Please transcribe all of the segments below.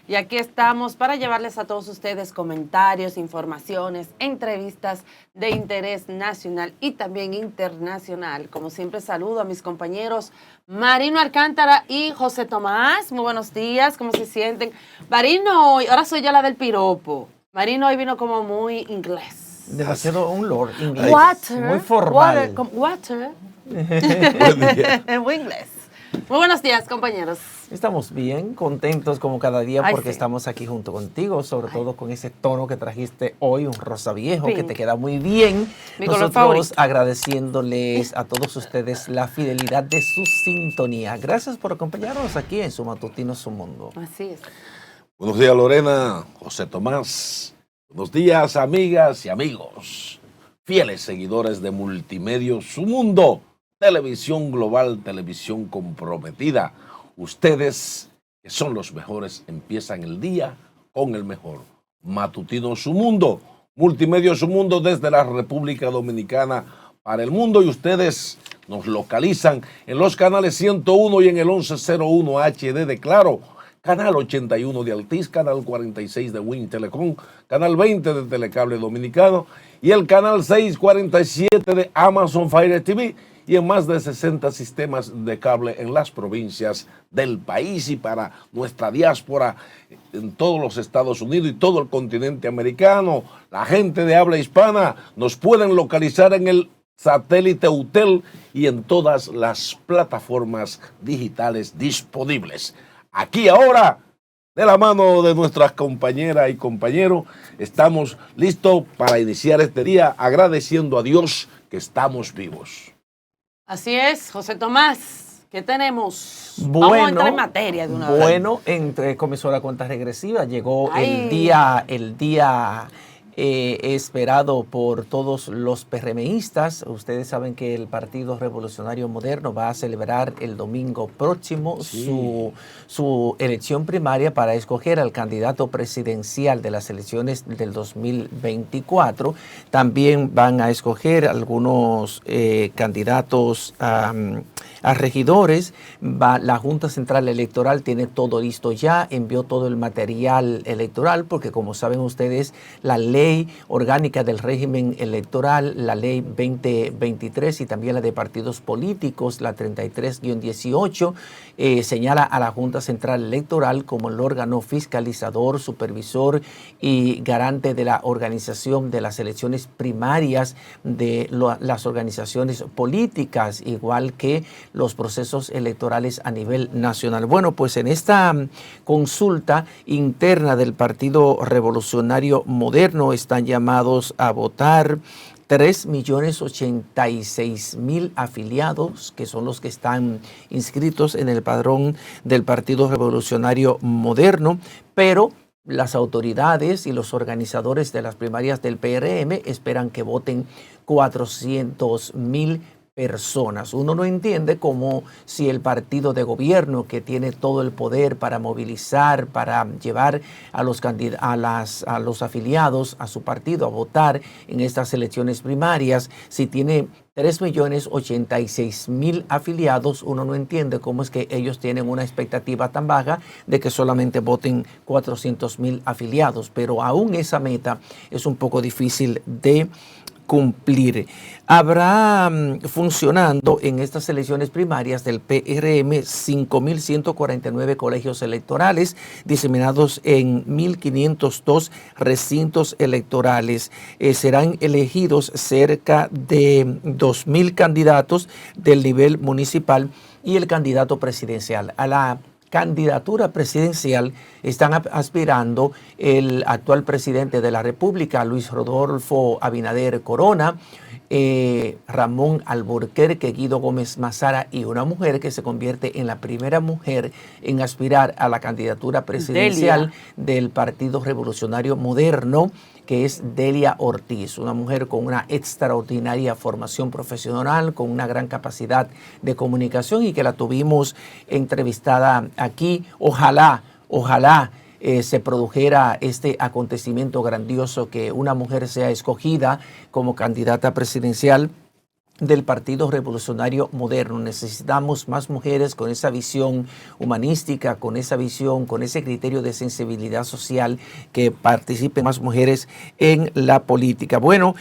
Y aquí estamos para llevarles a todos ustedes comentarios, informaciones, entrevistas de interés nacional y también internacional. Como siempre, saludo a mis compañeros Marino Alcántara y José Tomás. Muy buenos días, ¿cómo se sienten? Marino, hoy, ahora soy yo la del piropo. Marino hoy vino como muy inglés. Demasiado un lord inglés. Water. Muy formal. Water. Buen día. Muy inglés. Muy buenos días, compañeros. Estamos bien, contentos como cada día porque sí. estamos aquí junto contigo, sobre todo con ese tono que trajiste hoy, un rosa viejo, Pink. que te queda muy bien. Mi color Nosotros favorito. agradeciéndoles a todos ustedes la fidelidad de su sintonía. Gracias por acompañarnos aquí en su matutino Su Mundo. Así es. Buenos días, Lorena, José Tomás. Buenos días, amigas y amigos, fieles seguidores de Multimedios Su Mundo, televisión global, televisión comprometida. Ustedes, que son los mejores, empiezan el día con el mejor. Matutino Su Mundo, Multimedios Su Mundo desde la República Dominicana para el mundo, y ustedes nos localizan en los canales 101 y en el 1101 HD de Claro, canal 81 de Altiz, canal 46 de Win Telecom, canal 20 de Telecable Dominicano y el canal 647 de Amazon Fire TV, y en más de 60 sistemas de cable en las provincias del país, y para nuestra diáspora en todos los Estados Unidos y todo el continente americano. La gente de habla hispana nos pueden localizar en el satélite UTEL y en todas las plataformas digitales disponibles. Aquí ahora, de la mano de nuestras compañeras y compañeros, estamos listos para iniciar este día agradeciendo a Dios que estamos vivos. Así es, José Tomás, ¿qué tenemos? Vamos a entrar en materia de una vez. Bueno, comenzó la cuenta regresiva, llegó el día esperado por todos los PRMistas. Ustedes saben que el Partido Revolucionario Moderno va a celebrar el domingo próximo su elección primaria para escoger al candidato presidencial de las elecciones del 2024. También van a escoger algunos candidatos a regidores. La Junta Central Electoral tiene todo listo ya, envió todo el material electoral, porque como saben ustedes, la ley orgánica del régimen electoral, la ley 2023 y también la de partidos políticos, la 33-18, señala a la Junta Central Electoral como el órgano fiscalizador, supervisor y garante de la organización de las elecciones primarias de las organizaciones políticas, igual que los procesos electorales a nivel nacional. Bueno, pues en esta consulta interna del Partido Revolucionario Moderno están llamados a votar 3.086.000 afiliados, que son los que están inscritos en el padrón del Partido Revolucionario Moderno, pero las autoridades y los organizadores de las primarias del PRM esperan que voten 400.000 personas. Uno no entiende cómo, si el partido de gobierno, que tiene todo el poder para movilizar, para llevar a los afiliados a su partido a votar en estas elecciones primarias, si tiene 3.086.000 afiliados, uno no entiende cómo es que ellos tienen una expectativa tan baja de que solamente voten 400.000 afiliados. Pero aún esa meta es un poco difícil de cumplir. Habrá funcionando en estas elecciones primarias del PRM 5.149 colegios electorales diseminados en 1.502 recintos electorales. Serán elegidos cerca de 2.000 candidatos del nivel municipal y el candidato presidencial. A la candidatura presidencial están aspirando el actual presidente de la República, Luis Rodolfo Abinader Corona, Ramón Alburquerque, Guido Gómez Mazara, y una mujer que se convierte en la primera mujer en aspirar a la candidatura presidencial del Partido Revolucionario Moderno, que es Delia Ortiz, una mujer con una extraordinaria formación profesional, con una gran capacidad de comunicación, y que la tuvimos entrevistada aquí. Ojalá se produjera este acontecimiento grandioso, que una mujer sea escogida como candidata presidencial del Partido Revolucionario Moderno. Necesitamos más mujeres con esa visión humanística, con esa visión, con ese criterio de sensibilidad social, que participen más mujeres en la política. Bueno,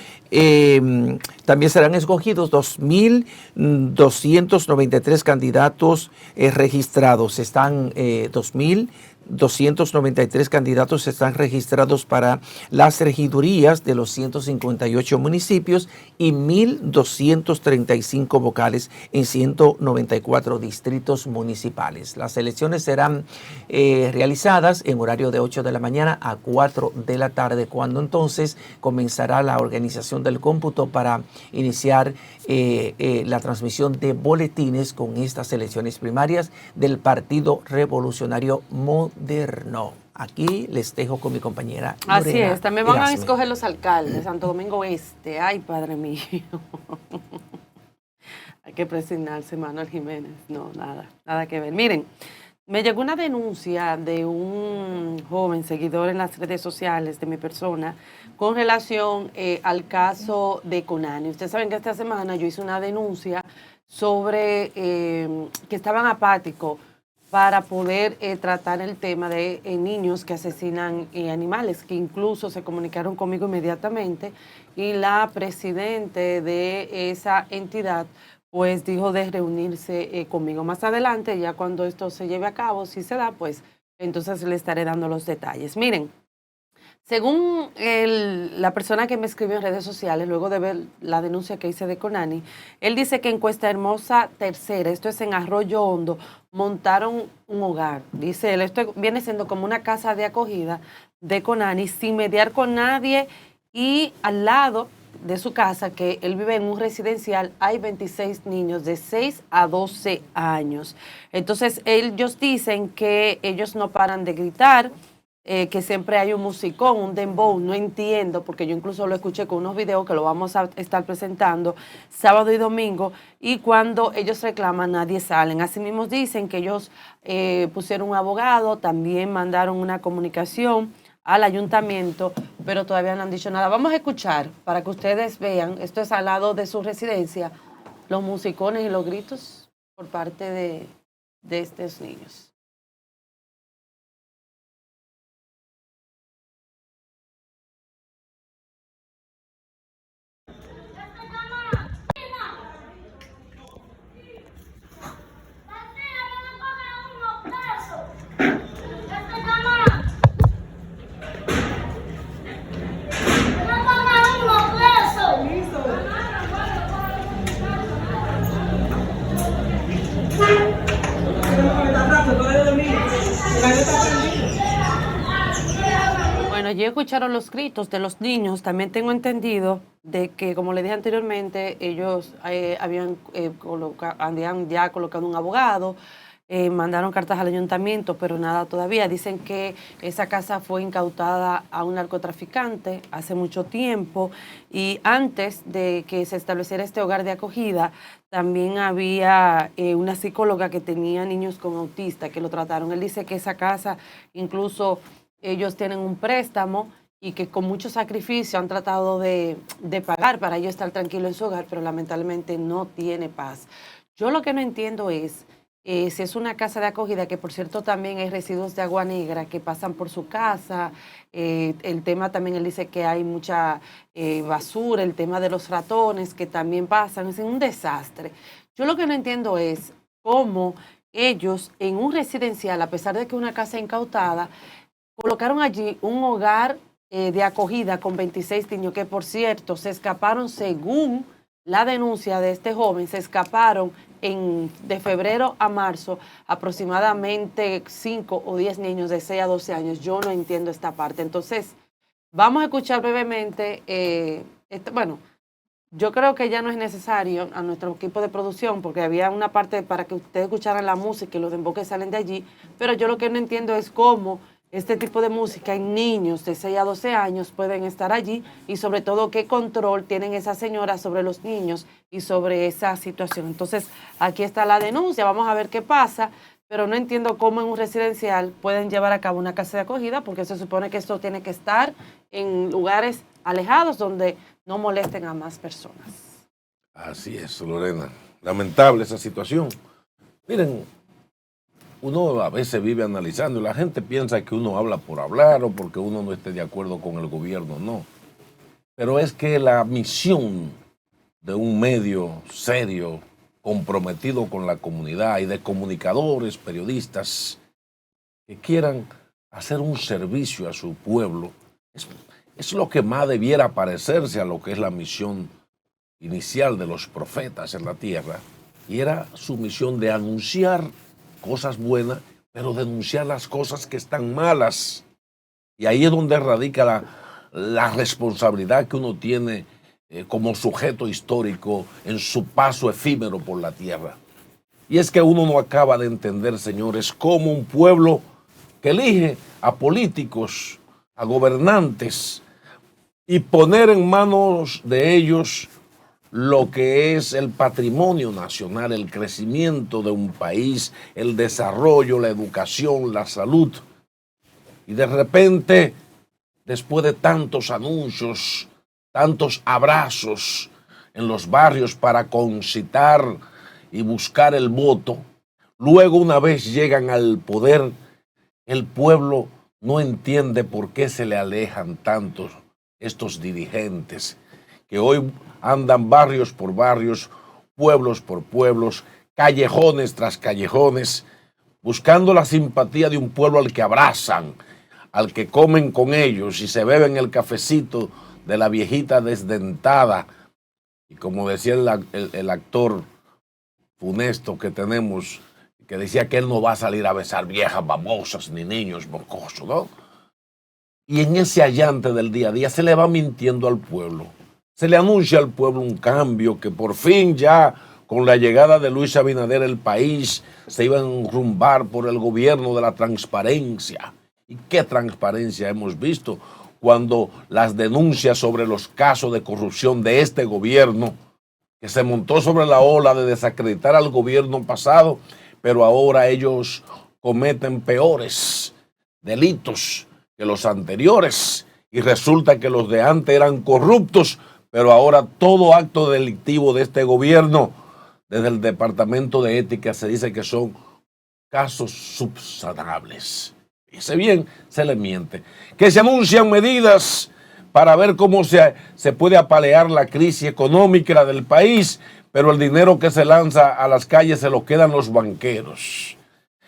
también serán escogidos 2.293 candidatos registrados. Están 2.293 candidatos están registrados para las regidurías de los 158 municipios y 1.235 vocales en 194 distritos municipales. Las elecciones serán realizadas en horario de 8 de la mañana a 4 de la tarde, cuando entonces comenzará la organización del cómputo para iniciar la transmisión de boletines con estas elecciones primarias del Partido Revolucionario Moderno. Aquí les dejo con mi compañera Lorena. Así es, también van a Erasme. escoger los alcaldes de Santo Domingo Este. Ay, padre mío. Hay que presignarse, Manuel Jiménez. No, nada que ver. Miren, me llegó una denuncia de un joven seguidor en las redes sociales de mi persona con relación al caso de Conani. Ustedes saben que esta semana yo hice una denuncia sobre que estaban apáticos para poder tratar el tema de niños que asesinan animales, que incluso se comunicaron conmigo inmediatamente, y la presidente de esa entidad pues dijo de reunirse conmigo más adelante. Ya cuando esto se lleve a cabo, si se da, pues entonces le estaré dando los detalles. Miren, según la persona que me escribió en redes sociales, luego de ver la denuncia que hice de Conani, él dice que en Cuesta Hermosa Tercera, esto es en Arroyo Hondo, montaron un hogar. Dice él, esto viene siendo como una casa de acogida de Conani, sin mediar con nadie, y al lado de su casa, que él vive en un residencial, hay 26 niños de 6 a 12 años. Entonces ellos dicen que ellos no paran de gritar, que siempre hay un musicón, un dembow. No entiendo, porque yo incluso lo escuché con unos videos que lo vamos a estar presentando sábado y domingo, y cuando ellos reclaman nadie salen. Asimismo dicen que ellos pusieron un abogado, también mandaron una comunicación al ayuntamiento, pero todavía no han dicho nada. Vamos a escuchar para que ustedes vean, esto es al lado de su residencia, los musicones y los gritos por parte de estos niños. Bueno, ya escucharon los gritos de los niños. También tengo entendido de que, como les dije anteriormente, ellos habían ya colocado un abogado, mandaron cartas al ayuntamiento, pero nada todavía. Dicen que esa casa fue incautada a un narcotraficante hace mucho tiempo, y antes de que se estableciera este hogar de acogida, también había una psicóloga que tenía niños con autista que lo trataron. Él dice que esa casa, incluso ellos tienen un préstamo y que con mucho sacrificio han tratado de pagar para ellos estar tranquilos en su hogar, pero lamentablemente no tiene paz. Yo lo que no entiendo es si es una casa de acogida, que por cierto también hay residuos de agua negra que pasan por su casa. El tema también, él dice que hay mucha basura, el tema de los ratones que también pasan, es un desastre. Yo lo que no entiendo es cómo ellos en un residencial, a pesar de que una casa incautada, colocaron allí un hogar de acogida con 26 niños que, por cierto, se escaparon, según la denuncia de este joven, se escaparon de febrero a marzo aproximadamente 5 o 10 niños de 6 a 12 años. Yo no entiendo esta parte. Entonces, vamos a escuchar brevemente. Bueno, yo creo que ya no es necesario a nuestro equipo de producción, porque había una parte para que ustedes escucharan la música y los emboques salen de allí, pero yo lo que no entiendo es cómo este tipo de música en niños de 6 a 12 años pueden estar allí, y sobre todo qué control tienen esas señoras sobre los niños y sobre esa situación. Entonces, aquí está la denuncia, vamos a ver qué pasa, pero no entiendo cómo en un residencial pueden llevar a cabo una casa de acogida, porque se supone que esto tiene que estar en lugares alejados donde no molesten a más personas. Así es, Lorena. Lamentable esa situación. Miren, uno a veces vive analizando y la gente piensa que uno habla por hablar o porque uno no esté de acuerdo con el gobierno, no. Pero es que la misión de un medio serio, comprometido con la comunidad y de comunicadores, periodistas que quieran hacer un servicio a su pueblo, es lo que más debiera parecerse a lo que es la misión inicial de los profetas en la tierra, y era su misión de anunciar cosas buenas, pero denunciar las cosas que están malas. Y ahí es donde radica la responsabilidad que uno tiene como sujeto histórico en su paso efímero por la tierra. Y es que uno no acaba de entender, señores, cómo un pueblo que elige a políticos, a gobernantes, y poner en manos de ellos lo que es el patrimonio nacional, el crecimiento de un país, el desarrollo, la educación, la salud. Y de repente, después de tantos anuncios, tantos abrazos en los barrios para concitar y buscar el voto, luego una vez llegan al poder, el pueblo no entiende por qué se le alejan tantos estos dirigentes que hoy andan barrios por barrios, pueblos por pueblos, callejones tras callejones, buscando la simpatía de un pueblo al que abrazan, al que comen con ellos y se beben el cafecito de la viejita desdentada. Y como decía el actor funesto que tenemos, que decía que él no va a salir a besar viejas babosas ni niños mocosos, ¿no? Y en ese allante del día a día se le va mintiendo al pueblo. Se le anuncia al pueblo un cambio que por fin ya con la llegada de Luis Abinader el país se iba a enrumbar por el gobierno de la transparencia. ¿Y qué transparencia hemos visto cuando las denuncias sobre los casos de corrupción de este gobierno, que se montó sobre la ola de desacreditar al gobierno pasado, pero ahora ellos cometen peores delitos que los anteriores y resulta que los de antes eran corruptos, pero ahora todo acto delictivo de este gobierno, desde el Departamento de Ética, se dice que son casos subsanables. Fíjese bien, se le miente. Que se anuncian medidas para ver cómo se puede apalear la crisis económica del país, pero el dinero que se lanza a las calles se lo quedan los banqueros.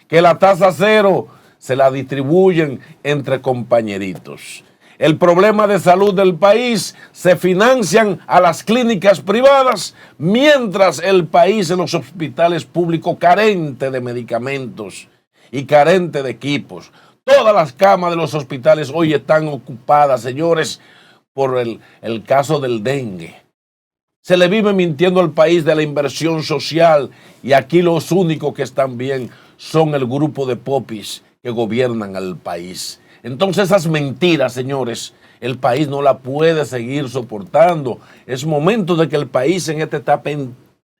Que la tasa cero se la distribuyen entre compañeritos. El problema de salud del país se financian a las clínicas privadas, mientras el país en los hospitales públicos carente de medicamentos y carente de equipos. Todas las camas de los hospitales hoy están ocupadas, señores, por el caso del dengue. Se le vive mintiendo al país de la inversión social y aquí los únicos que están bien son el grupo de popis que gobiernan al país. Entonces esas mentiras, señores, el país no la puede seguir soportando. Es momento de que el país en esta etapa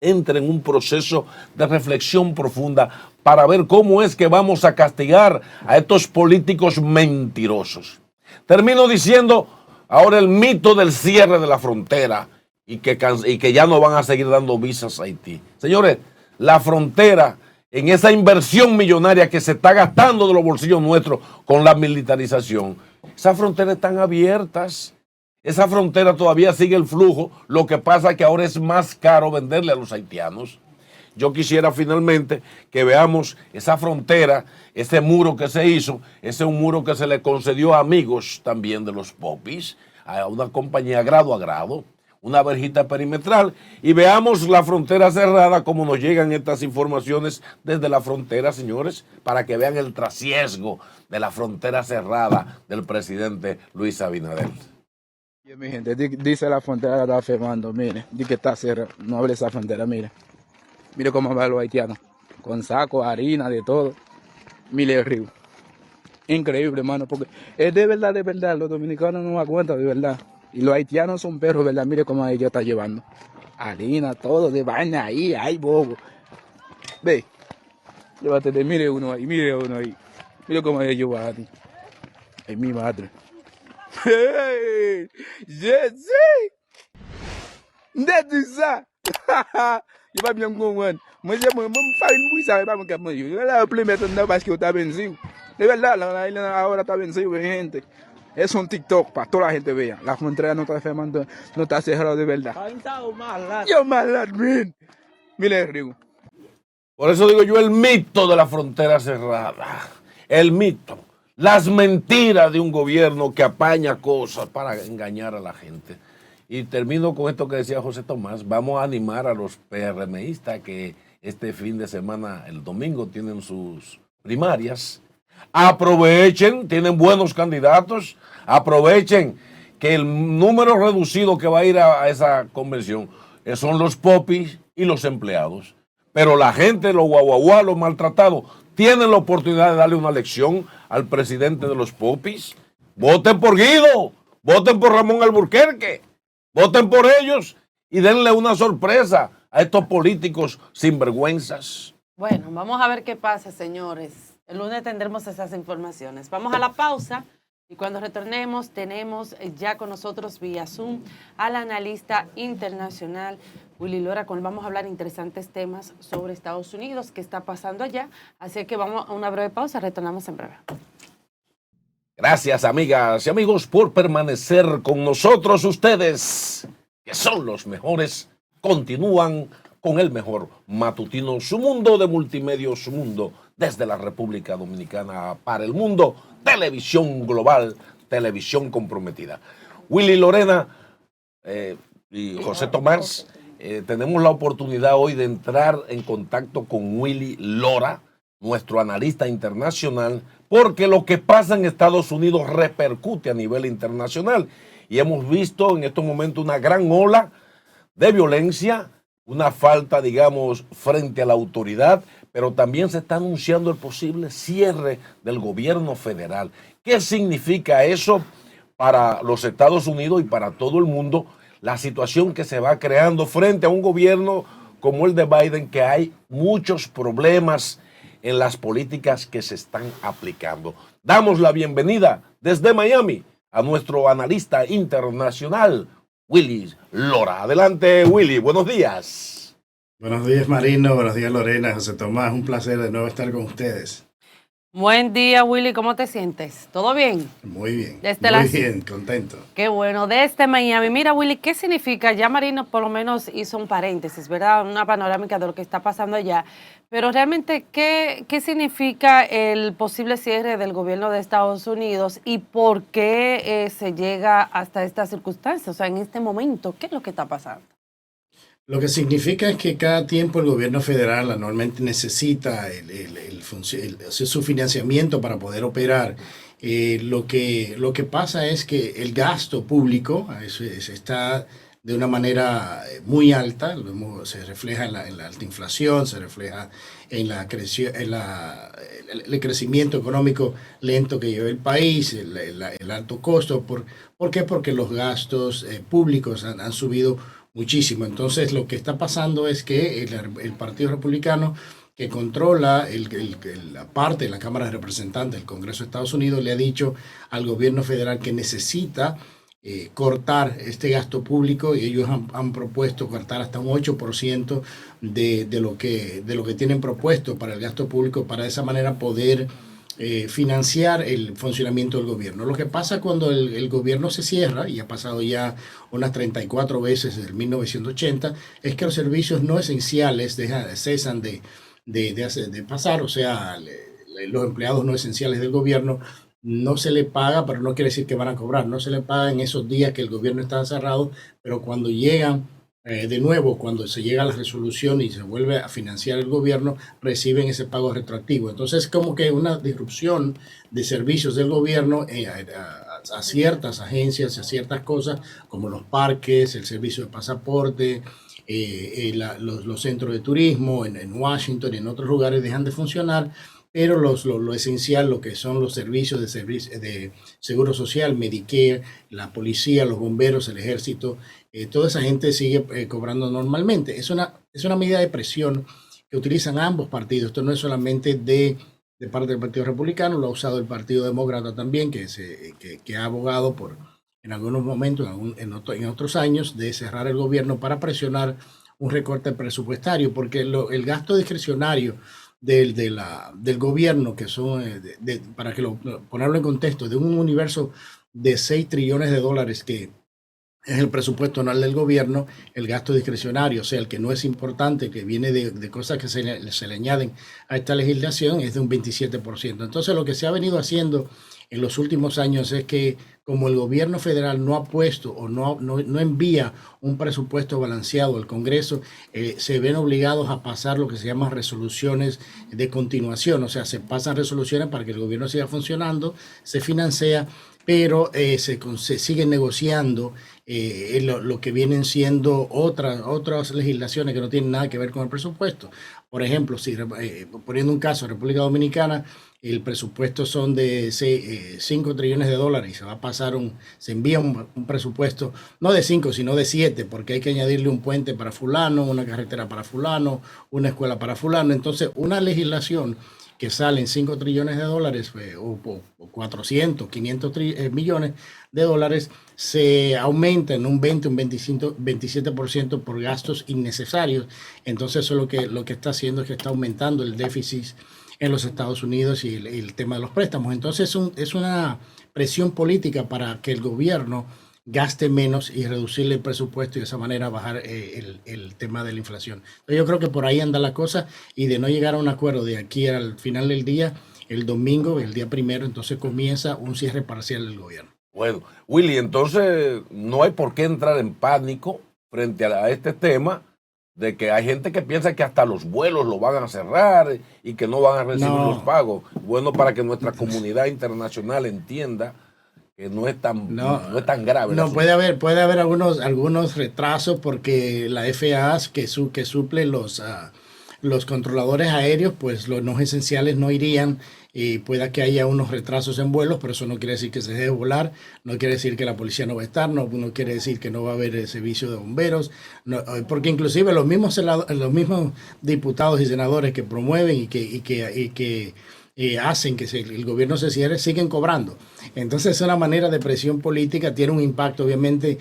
entre en un proceso de reflexión profunda para ver cómo es que vamos a castigar a estos políticos mentirosos. Termino diciendo ahora el mito del cierre de la frontera y que ya no van a seguir dando visas a Haití. Señores, la frontera, en esa inversión millonaria que se está gastando de los bolsillos nuestros con la militarización, esas fronteras están abiertas, esa frontera todavía sigue el flujo, lo que pasa es que ahora es más caro venderle a los haitianos. Yo quisiera finalmente que veamos esa frontera, ese muro que se hizo, ese es un muro que se le concedió a amigos también de los popis, a una compañía grado a grado, una verjita perimetral, y veamos la frontera cerrada, como nos llegan estas informaciones desde la frontera, señores, para que vean el trasiego de la frontera cerrada del presidente Luis Abinader. Mi gente, dice la frontera está firmando, mire, di que está cerrada, no hable esa frontera, mire. Mire cómo van los haitianos, con saco, harina, de todo. Mire el río. Increíble, hermano, porque es de verdad, los dominicanos no aguantan, de verdad. Y los haitianos son perros, ¿verdad? Mire cómo ellos están llevando. Harina, todo, de vaina ahí, ay, bobo. Ve, llévate, mire uno ahí. Mire cómo ellos van. Ay, mi madre. Hey, yes, sí. ¿Dónde está? Yo va bien con Juan. Moi, muy sabe, vamos que muy. Yo la primera no vas que está vencido. De verdad, la isla ahora está vencido, gente. Es un TikTok para toda la gente vea. La frontera no está enfermando, no está cerrada de verdad. Yo mal, man. Mire, Río. Por eso digo yo el mito de la frontera cerrada. El mito. Las mentiras de un gobierno que apaña cosas para engañar a la gente. Y termino con esto que decía José Tomás. Vamos a animar a los PRMistas que este fin de semana, el domingo, tienen sus primarias. Aprovechen, tienen buenos candidatos. Aprovechen que el número reducido que va a ir a esa convención son los popis y los empleados. Pero la gente, los guaguaguá, los maltratados, tienen la oportunidad de darle una lección al presidente de los popis. Voten por Guido, voten por Ramón Alburquerque, voten por ellos y denle una sorpresa a estos políticos sinvergüenzas. Bueno, vamos a ver qué pasa, señores. El lunes tendremos esas informaciones. Vamos a la pausa y cuando retornemos tenemos ya con nosotros vía Zoom al analista internacional Willy Lora, con él vamos a hablar interesantes temas sobre Estados Unidos, qué está pasando allá. Así que vamos a una breve pausa, retornamos en breve. Gracias, amigas y amigos, por permanecer con nosotros. Ustedes, que son los mejores, continúan con el mejor matutino Su Mundo de Multimedios Su Mundo, desde la República Dominicana para el mundo. Televisión global, televisión comprometida. Willy Lorena y José Tomás, tenemos la oportunidad hoy de entrar en contacto con Willy Lora, nuestro analista internacional, porque lo que pasa en Estados Unidos repercute a nivel internacional. Y hemos visto en estos momentos una gran ola de violencia, una falta, digamos, frente a la autoridad, pero también se está anunciando el posible cierre del gobierno federal. ¿Qué significa eso para los Estados Unidos y para todo el mundo? La situación que se va creando frente a un gobierno como el de Biden, que hay muchos problemas en las políticas que se están aplicando. Damos la bienvenida desde Miami a nuestro analista internacional, Willy Lora. Adelante, Willy, buenos días. Buenos días, Marino, buenos días, Lorena, José Tomás, un placer de nuevo estar con ustedes. Buen día, Willy, ¿cómo te sientes? ¿Todo bien? Muy bien, bien, contento. Qué bueno, desde Miami. Mira, Willy, ¿qué significa? Ya Marino por lo menos hizo un paréntesis, ¿verdad? Una panorámica de lo que está pasando allá. Pero realmente, ¿qué significa el posible cierre del gobierno de Estados Unidos y por qué se llega hasta estas circunstancias? O sea, en este momento, ¿qué es lo que está pasando? Lo que significa es que cada tiempo el gobierno federal anualmente necesita su financiamiento para poder operar. Lo que pasa es que el gasto público está de una manera muy alta, se refleja en la alta inflación, se refleja en el crecimiento económico lento que lleva el país, el alto costo. ¿Por qué? Porque los gastos públicos han subido muchísimo. Entonces, lo que está pasando es que el Partido Republicano, que controla la parte de la Cámara de Representantes del Congreso de Estados Unidos, le ha dicho al gobierno federal que necesita cortar este gasto público, y ellos han propuesto cortar hasta un 8% de lo que tienen propuesto para el gasto público, para de esa manera poder financiar el funcionamiento del gobierno. Lo que pasa cuando el gobierno se cierra, y ha pasado ya unas 34 veces desde 1980, es que los servicios no esenciales cesan de pasar. O sea, los empleados no esenciales del gobierno no se le paga, pero no quiere decir que van a cobrar. No se le paga en esos días que el gobierno está cerrado, pero cuando llegan de nuevo, cuando se llega a la resolución y se vuelve a financiar el gobierno, reciben ese pago retroactivo. Entonces, como que una disrupción de servicios del gobierno a ciertas agencias, a ciertas cosas, como los parques, el servicio de pasaporte, los centros de turismo en Washington y en otros lugares dejan de funcionar. Pero lo esencial, lo que son los servicios de seguro social, Medicare, la policía, los bomberos, el ejército, toda esa gente sigue cobrando normalmente. Es una medida de presión que utilizan ambos partidos. Esto no es solamente de parte del Partido Republicano, lo ha usado el Partido Demócrata también, que ha abogado en algunos momentos, en otros años, de cerrar el gobierno para presionar un recorte presupuestario, porque el gasto discrecionario del gobierno, que son, para ponerlo en contexto, de un universo de 6 trillones de dólares que es el presupuesto anual del gobierno, el gasto discrecionario, o sea, el que no es importante, que viene de cosas que se le añaden a esta legislación, es de un 27%. Entonces, lo que se ha venido haciendo en los últimos años es que como el gobierno federal no ha puesto o no envía un presupuesto balanceado al Congreso, se ven obligados a pasar lo que se llama resoluciones de continuación, o sea, se pasan resoluciones para que el gobierno siga funcionando, se financia, pero se siguen negociando lo que vienen siendo otras legislaciones que no tienen nada que ver con el presupuesto. Por ejemplo, poniendo un caso, República Dominicana, el presupuesto son de 5 trillones de dólares y se envía un presupuesto no de 5, sino de 7, porque hay que añadirle un puente para fulano, una carretera para fulano, una escuela para fulano. Entonces, una legislación que sale en 5 trillones de dólares o 400, 500 millones de dólares, se aumenta en un 20, un 25, 27% por gastos innecesarios. Entonces eso lo que está haciendo es que está aumentando el déficit en los Estados Unidos y el tema de los préstamos. Entonces es una presión política para que el gobierno gaste menos y reducirle el presupuesto y de esa manera bajar el tema de la inflación. Entonces yo creo que por ahí anda la cosa, y de no llegar a un acuerdo de aquí al final del día, el domingo, el día primero, entonces comienza un cierre parcial del gobierno. Bueno, Willy, entonces no hay por qué entrar en pánico frente a este tema de que hay gente que piensa que hasta los vuelos lo van a cerrar y que no van a recibir los pagos. Bueno, para que nuestra comunidad internacional entienda que no es tan grave. No, puede haber algunos retrasos porque la FAA que suple los controladores aéreos, pues los no esenciales no irían, y pueda que haya unos retrasos en vuelos, pero eso no quiere decir que se deje volar, no quiere decir que la policía no va a estar, no quiere decir que no va a haber servicio de bomberos, porque inclusive los mismos diputados y senadores que promueven y que hacen que el gobierno se cierre, siguen cobrando. Entonces es una manera de presión política, tiene un impacto, obviamente.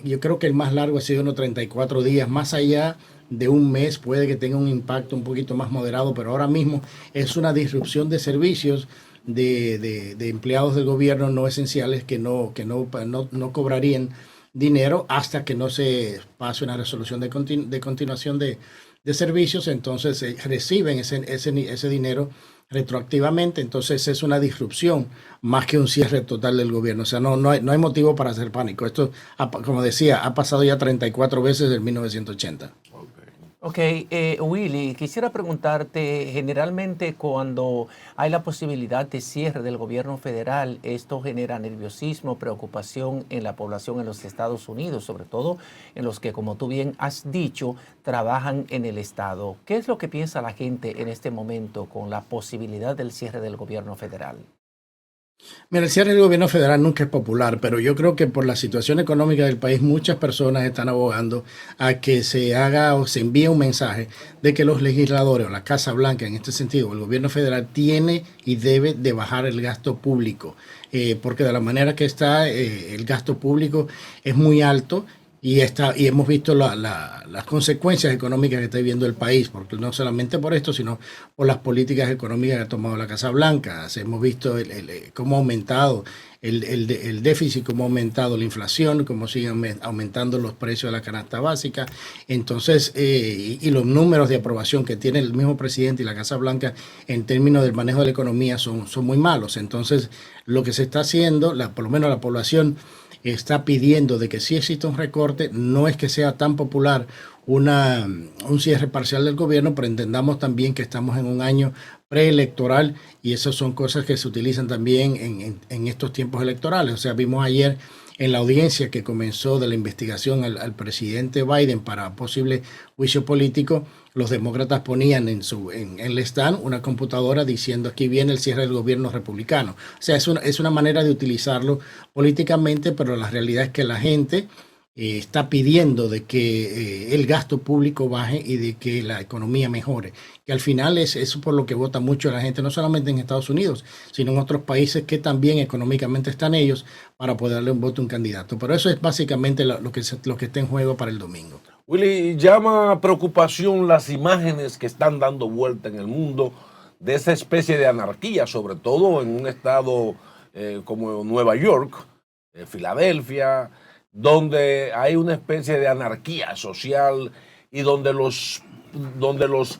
Yo creo que el más largo ha sido unos 34 días, más allá de un mes puede que tenga un impacto un poquito más moderado, pero ahora mismo es una disrupción de servicios de empleados del gobierno no esenciales que no cobrarían dinero hasta que no se pase una resolución de continuación de servicios. Entonces reciben ese dinero retroactivamente. Entonces es una disrupción más que un cierre total del gobierno. O sea, no hay motivo para hacer pánico. Esto, como decía, ha pasado ya 34 veces desde 1980. Ok, Willy, quisiera preguntarte, generalmente cuando hay la posibilidad de cierre del gobierno federal, esto genera nerviosismo, preocupación en la población en los Estados Unidos, sobre todo en los que, como tú bien has dicho, trabajan en el Estado. ¿Qué es lo que piensa la gente en este momento con la posibilidad del cierre del gobierno federal? Mira, el cierre del gobierno federal nunca es popular, pero yo creo que por la situación económica del país muchas personas están abogando a que se haga o se envíe un mensaje de que los legisladores o la Casa Blanca, en este sentido, el gobierno federal tiene y debe de bajar el gasto público, porque de la manera que está el gasto público es muy alto. Y hemos visto las consecuencias económicas que está viviendo el país, porque no solamente por esto, sino por las políticas económicas que ha tomado la Casa Blanca. Hemos visto cómo ha aumentado el déficit, cómo ha aumentado la inflación, cómo siguen aumentando los precios de la canasta básica. Entonces, y los números de aprobación que tiene el mismo presidente y la Casa Blanca en términos del manejo de la economía son muy malos. Entonces, lo que se está haciendo, por lo menos la población está pidiendo de que si existe un recorte, no es que sea tan popular un cierre parcial del gobierno, pero entendamos también que estamos en un año preelectoral y esas son cosas que se utilizan también en estos tiempos electorales. O sea, vimos ayer en la audiencia que comenzó de la investigación al presidente Biden para posible juicio político, los demócratas ponían en el stand una computadora diciendo aquí viene el cierre del gobierno republicano. O sea, es una manera de utilizarlo políticamente, pero la realidad es que la gente está pidiendo de que el gasto público baje y de que la economía mejore. Que al final es eso por lo que vota mucho la gente, no solamente en Estados Unidos, sino en otros países que también económicamente están ellos para poder darle un voto a un candidato. Pero eso es básicamente lo que está en juego para el domingo. Willy, llama preocupación las imágenes que están dando vuelta en el mundo de esa especie de anarquía, sobre todo en un estado como Nueva York, Filadelfia, donde hay una especie de anarquía social y donde los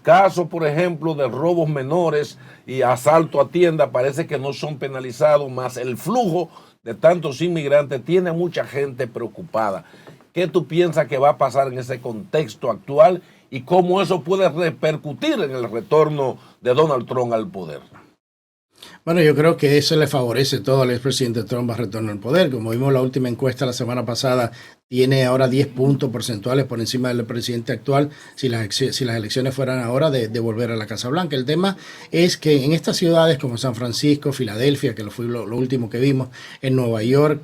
casos, por ejemplo, de robos menores y asalto a tienda parece que no son penalizados, más el flujo de tantos inmigrantes tiene a mucha gente preocupada. ¿Qué tú piensas que va a pasar en ese contexto actual y cómo eso puede repercutir en el retorno de Donald Trump al poder? Bueno, yo creo que eso le favorece todo al expresidente Trump a retorno al poder. Como vimos la última encuesta la semana pasada, tiene ahora 10 puntos porcentuales por encima del presidente actual si las elecciones fueran ahora de volver a la Casa Blanca. El tema es que en estas ciudades como San Francisco, Filadelfia, que fue lo último que vimos, en Nueva York,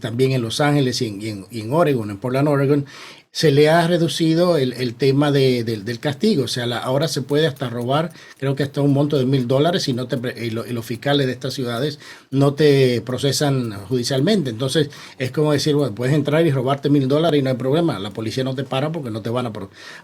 también en Los Ángeles y en Oregon, en Portland, Oregon, se le ha reducido el tema del castigo. O sea, ahora se puede hasta robar, creo que hasta un monto de $1,000 y los fiscales de estas ciudades no te procesan judicialmente. Entonces, es como decir, bueno, puedes entrar y robarte $1,000 y no hay problema. La policía no te para porque no te van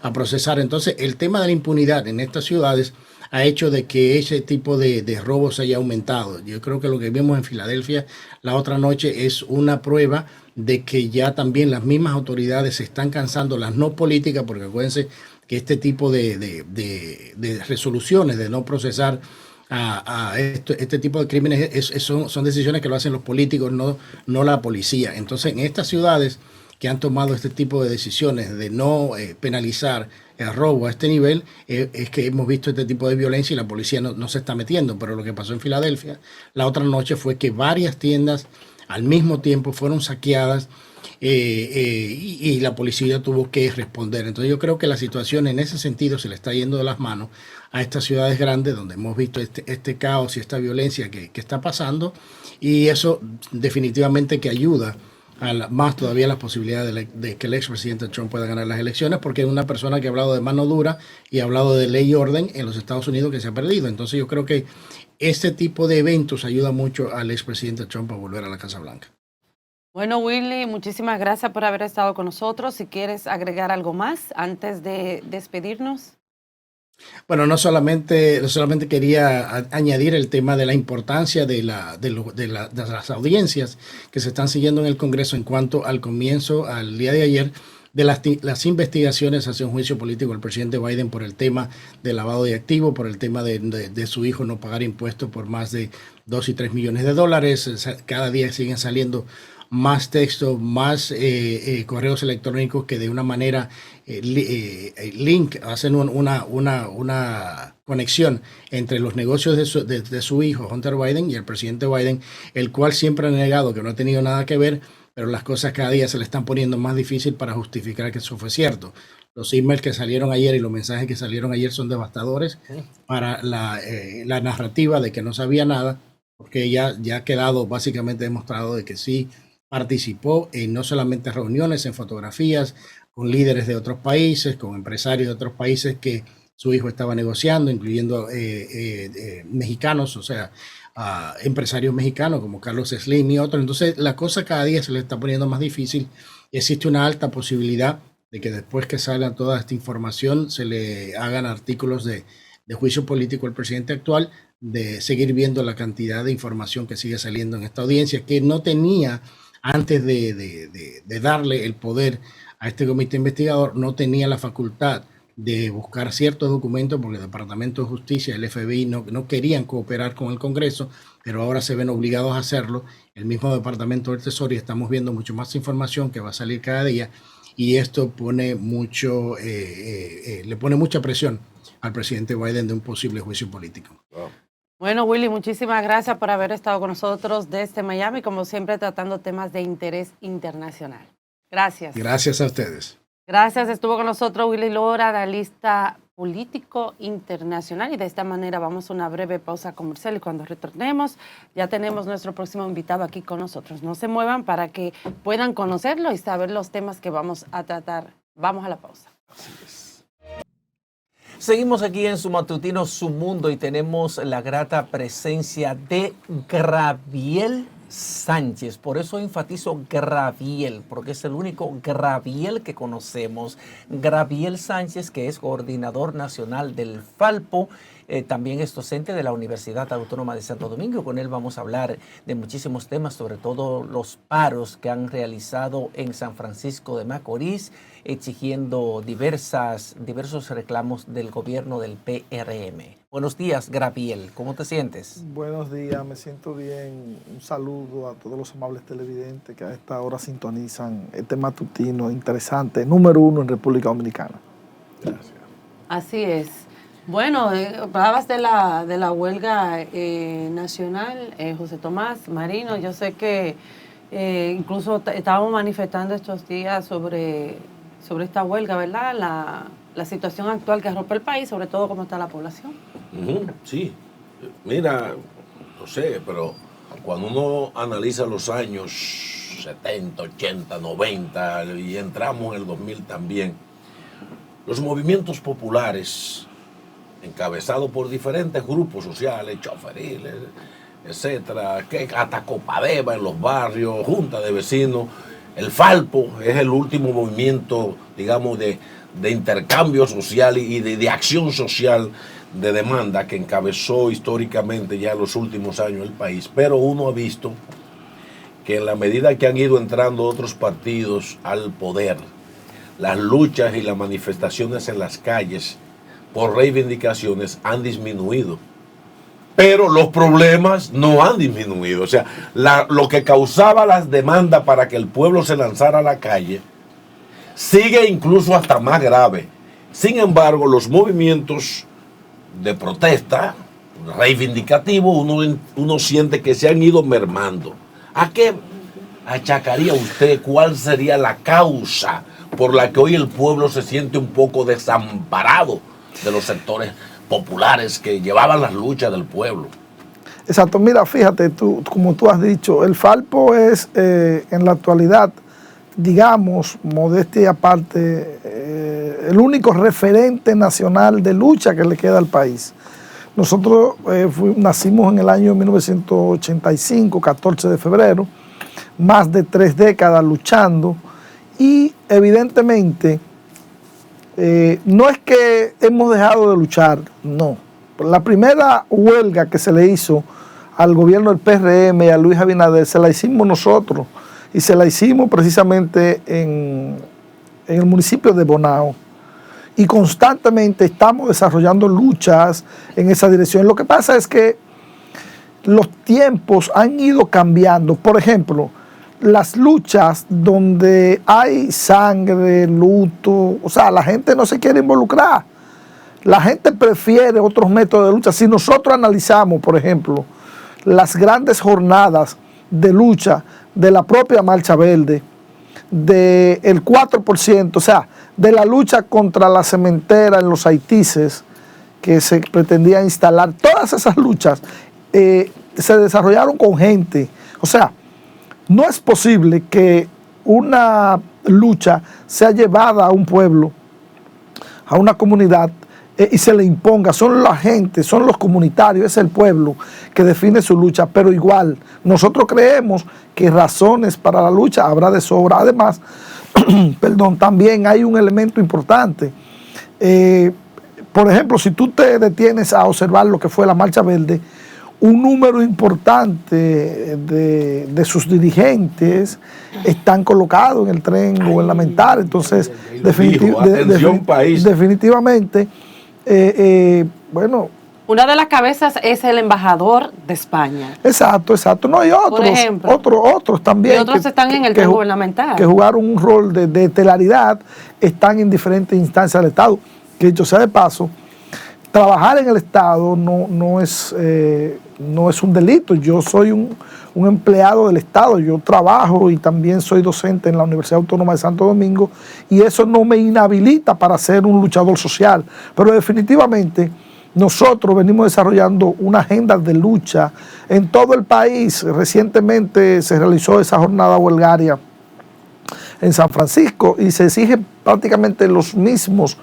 a procesar. Entonces, el tema de la impunidad en estas ciudades ha hecho de que ese tipo de robos haya aumentado. Yo creo que lo que vimos en Filadelfia la otra noche es una prueba de que ya también las mismas autoridades se están cansando, las no políticas, porque acuérdense que este tipo de resoluciones de no procesar este tipo de crímenes son decisiones que lo hacen los políticos, no la policía. Entonces, en estas ciudades que han tomado este tipo de decisiones de no penalizar el robo a este nivel, es que hemos visto este tipo de violencia y la policía no se está metiendo. Pero lo que pasó en Filadelfia la otra noche fue que varias tiendas al mismo tiempo fueron saqueadas y la policía tuvo que responder. Entonces yo creo que la situación en ese sentido se le está yendo de las manos a estas ciudades grandes donde hemos visto este caos y esta violencia que está pasando, y eso definitivamente que ayuda más todavía las posibilidades de que el expresidente Trump pueda ganar las elecciones, porque es una persona que ha hablado de mano dura y ha hablado de ley y orden en los Estados Unidos que se ha perdido. Entonces yo creo que este tipo de eventos ayuda mucho al expresidente Trump a volver a la Casa Blanca. Bueno, Willy, muchísimas gracias por haber estado con nosotros. Si quieres agregar algo más antes de despedirnos. Bueno, no solamente quería añadir el tema de la importancia de las audiencias que se están siguiendo en el Congreso en cuanto al comienzo, al día de ayer, de las investigaciones hacia un juicio político del presidente Biden por el tema de lavado de activos, por el tema de su hijo no pagar impuestos por más de 2 y 3 millones de dólares. Cada día siguen saliendo más textos, más correos electrónicos que de una manera hacen una conexión entre los negocios de su hijo, Hunter Biden, y el presidente Biden, el cual siempre ha negado que no ha tenido nada que ver, pero las cosas cada día se le están poniendo más difícil para justificar que eso fue cierto. Los emails que salieron ayer y los mensajes que salieron ayer son devastadores para la narrativa de que no sabía nada, porque ya ha quedado básicamente demostrado de que sí participó en no solamente reuniones, en fotografías con líderes de otros países, con empresarios de otros países que su hijo estaba negociando, incluyendo mexicanos, o sea, empresarios mexicanos como Carlos Slim y otros. Entonces la cosa cada día se le está poniendo más difícil y existe una alta posibilidad de que después que salga toda esta información se le hagan artículos de juicio político al presidente actual, de seguir viendo la cantidad de información que sigue saliendo en esta audiencia, que no tenía antes de darle el poder a este comité investigador, no tenía la facultad de buscar ciertos documentos porque el Departamento de Justicia, el FBI, no querían cooperar con el Congreso, pero ahora se ven obligados a hacerlo. El mismo Departamento del Tesoro, y estamos viendo mucho más información que va a salir cada día, y esto le pone mucha presión al presidente Biden de un posible juicio político. Wow. Bueno, Willy, muchísimas gracias por haber estado con nosotros desde Miami, como siempre tratando temas de interés internacional. Gracias. Gracias a ustedes. Gracias, estuvo con nosotros Willy Lora, analista político internacional. Y de esta manera vamos a una breve pausa comercial y cuando retornemos ya tenemos nuestro próximo invitado aquí con nosotros. No se muevan para que puedan conocerlo y saber los temas que vamos a tratar. Vamos a la pausa. Así es. Seguimos aquí en su matutino Su Mundo y tenemos la grata presencia de Graviel Sánchez. Por eso enfatizo Graviel, porque es el único Graviel que conocemos. Graviel Sánchez, que es coordinador nacional del Falpo, también es docente de la Universidad Autónoma de Santo Domingo. Con él vamos a hablar de muchísimos temas, sobre todo los paros que han realizado en San Francisco de Macorís, exigiendo diversos reclamos del gobierno del PRM. Buenos días, Graviel. ¿Cómo te sientes? Buenos días, me siento bien. Un saludo a todos los amables televidentes que a esta hora sintonizan este matutino interesante, número 1 en República Dominicana. Gracias. Así es. Bueno, hablabas de la huelga nacional, José Tomás Marino. Yo sé que incluso estábamos manifestando estos días sobre esta huelga, ¿verdad? La situación actual que arropa el país, sobre todo cómo está la población. Sí, mira, no sé, pero cuando uno analiza los años 70, 80, 90 y entramos en el 2000 también, los movimientos populares, encabezados por diferentes grupos sociales, choferiles, etcétera, que hasta Copadeva en los barrios, junta de vecinos, el Falpo es el último movimiento, digamos, de intercambio social y de acción social de demanda que encabezó históricamente ya en los últimos años el país. Pero uno ha visto que en la medida que han ido entrando otros partidos al poder, las luchas y las manifestaciones en las calles por reivindicaciones han disminuido. Pero los problemas no han disminuido. O sea, lo que causaba las demandas para que el pueblo se lanzara a la calle sigue incluso hasta más grave. Sin embargo, los movimientos de protesta, reivindicativos, uno siente que se han ido mermando. ¿A qué achacaría usted? ¿Cuál sería la causa por la que hoy el pueblo se siente un poco desamparado de los sectores populares que llevaban las luchas del pueblo? Exacto, mira, fíjate, como tú has dicho, el Falpo es en la actualidad, digamos, modestia aparte, el único referente nacional de lucha que le queda al país. Nosotros nacimos en el año 1985, 14 de febrero, más de 3 décadas luchando y evidentemente no es que hemos dejado de luchar, no. La primera huelga que se le hizo al gobierno del PRM y a Luis Abinader se la hicimos nosotros y se la hicimos precisamente en el municipio de Bonao. Y constantemente estamos desarrollando luchas en esa dirección. Lo que pasa es que los tiempos han ido cambiando. Por ejemplo, las luchas donde hay sangre, luto, o sea, la gente no se quiere involucrar. La gente prefiere otros métodos de lucha. Si nosotros analizamos, por ejemplo, las grandes jornadas de lucha de la propia Marcha Verde, del 4%, o sea, de la lucha contra la cementera en los Haitises que se pretendía instalar, todas esas luchas se desarrollaron con gente. O sea, no es posible que una lucha sea llevada a un pueblo, a una comunidad, y se le imponga. Son la gente, son los comunitarios, es el pueblo que define su lucha, pero igual nosotros creemos que razones para la lucha habrá de sobra. Además, perdón, también hay un elemento importante. Por ejemplo, si tú te detienes a observar lo que fue la Marcha Verde, un número importante de sus dirigentes están colocados en el tren gubernamental. Entonces, definitivamente, bueno. Una de las cabezas es el embajador de España. Exacto. No, y otros, por ejemplo, otros también. Y otros están en el tren gubernamental. Que jugaron un rol de estelaridad, están en diferentes instancias del Estado. Que dicho sea de paso, trabajar en el Estado no es un delito. Yo soy un un empleado del Estado. Yo trabajo y también soy docente en la Universidad Autónoma de Santo Domingo y eso no me inhabilita para ser un luchador social. Pero definitivamente nosotros venimos desarrollando una agenda de lucha en todo el país. Recientemente se realizó esa jornada huelgaria en San Francisco y se exigen prácticamente los mismos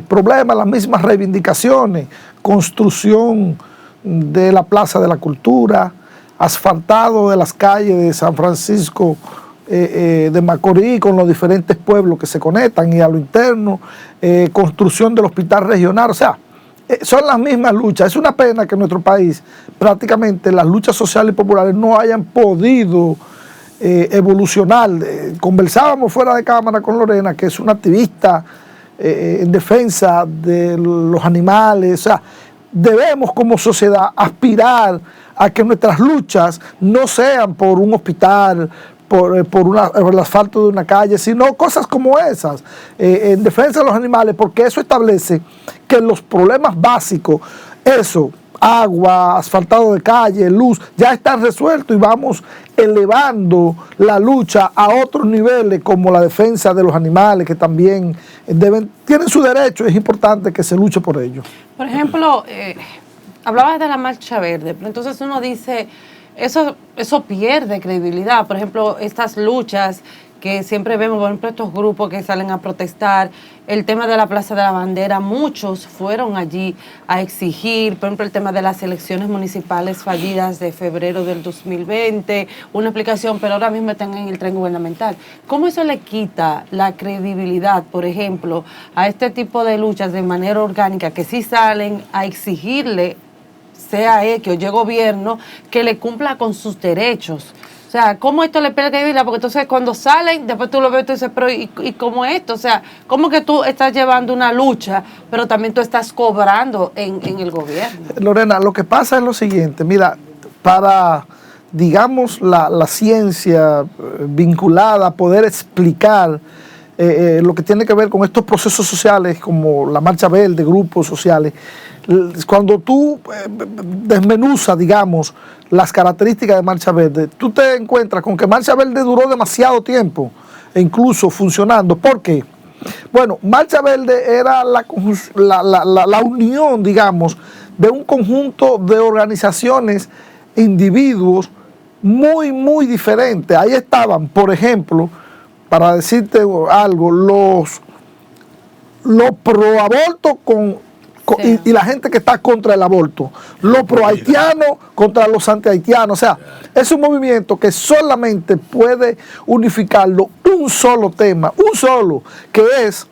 problemas, las mismas reivindicaciones: construcción de la Plaza de la Cultura, asfaltado de las calles de San Francisco de Macorís con los diferentes pueblos que se conectan y a lo interno, construcción del hospital regional. O sea, son las mismas luchas. Es una pena que en nuestro país prácticamente las luchas sociales y populares no hayan podido evolucionar. Conversábamos fuera de cámara con Lorena, que es una activista en defensa de los animales. O sea, debemos como sociedad aspirar a que nuestras luchas no sean por un hospital, por el asfalto de una calle, sino cosas como esas, en defensa de los animales, porque eso establece que los problemas básicos, eso, agua, asfaltado de calle, luz, ya están resueltos y vamos elevando la lucha a otros niveles como la defensa de los animales, que también tienen su derecho. Es importante que se luche por ello. Por ejemplo, hablabas de la Marcha Verde, pero entonces uno dice, eso pierde credibilidad. Por ejemplo, estas luchas que siempre vemos, por ejemplo, estos grupos que salen a protestar, el tema de la Plaza de la Bandera, muchos fueron allí a exigir, por ejemplo, el tema de las elecciones municipales fallidas de febrero del 2020, una explicación, pero ahora mismo están en el tren gubernamental. ¿Cómo eso le quita la credibilidad, por ejemplo, a este tipo de luchas de manera orgánica, que sí salen a exigirle, sea X o Y gobierno, que le cumpla con sus derechos? O sea, ¿cómo esto le pierde credibilidad? Porque entonces cuando salen, después tú lo ves y tú dices, pero ¿y cómo esto? O sea, ¿cómo que tú estás llevando una lucha, pero también tú estás cobrando en el gobierno? Lorena, lo que pasa es lo siguiente, mira, para, digamos, la ciencia vinculada a poder explicar lo que tiene que ver con estos procesos sociales, como la Marcha Verde, grupos sociales, cuando tú desmenuzas, digamos, las características de Marcha Verde, tú te encuentras con que Marcha Verde duró demasiado tiempo, e incluso funcionando. ¿Por qué? Bueno, Marcha Verde era la unión, digamos, de un conjunto de organizaciones, individuos muy, muy diferentes. Ahí estaban, por ejemplo, para decirte algo, los pro aborto sí. y la gente que está contra el aborto, los pro haitianos contra los anti haitianos. O sea, es un movimiento que solamente puede unificarlo un solo tema, que es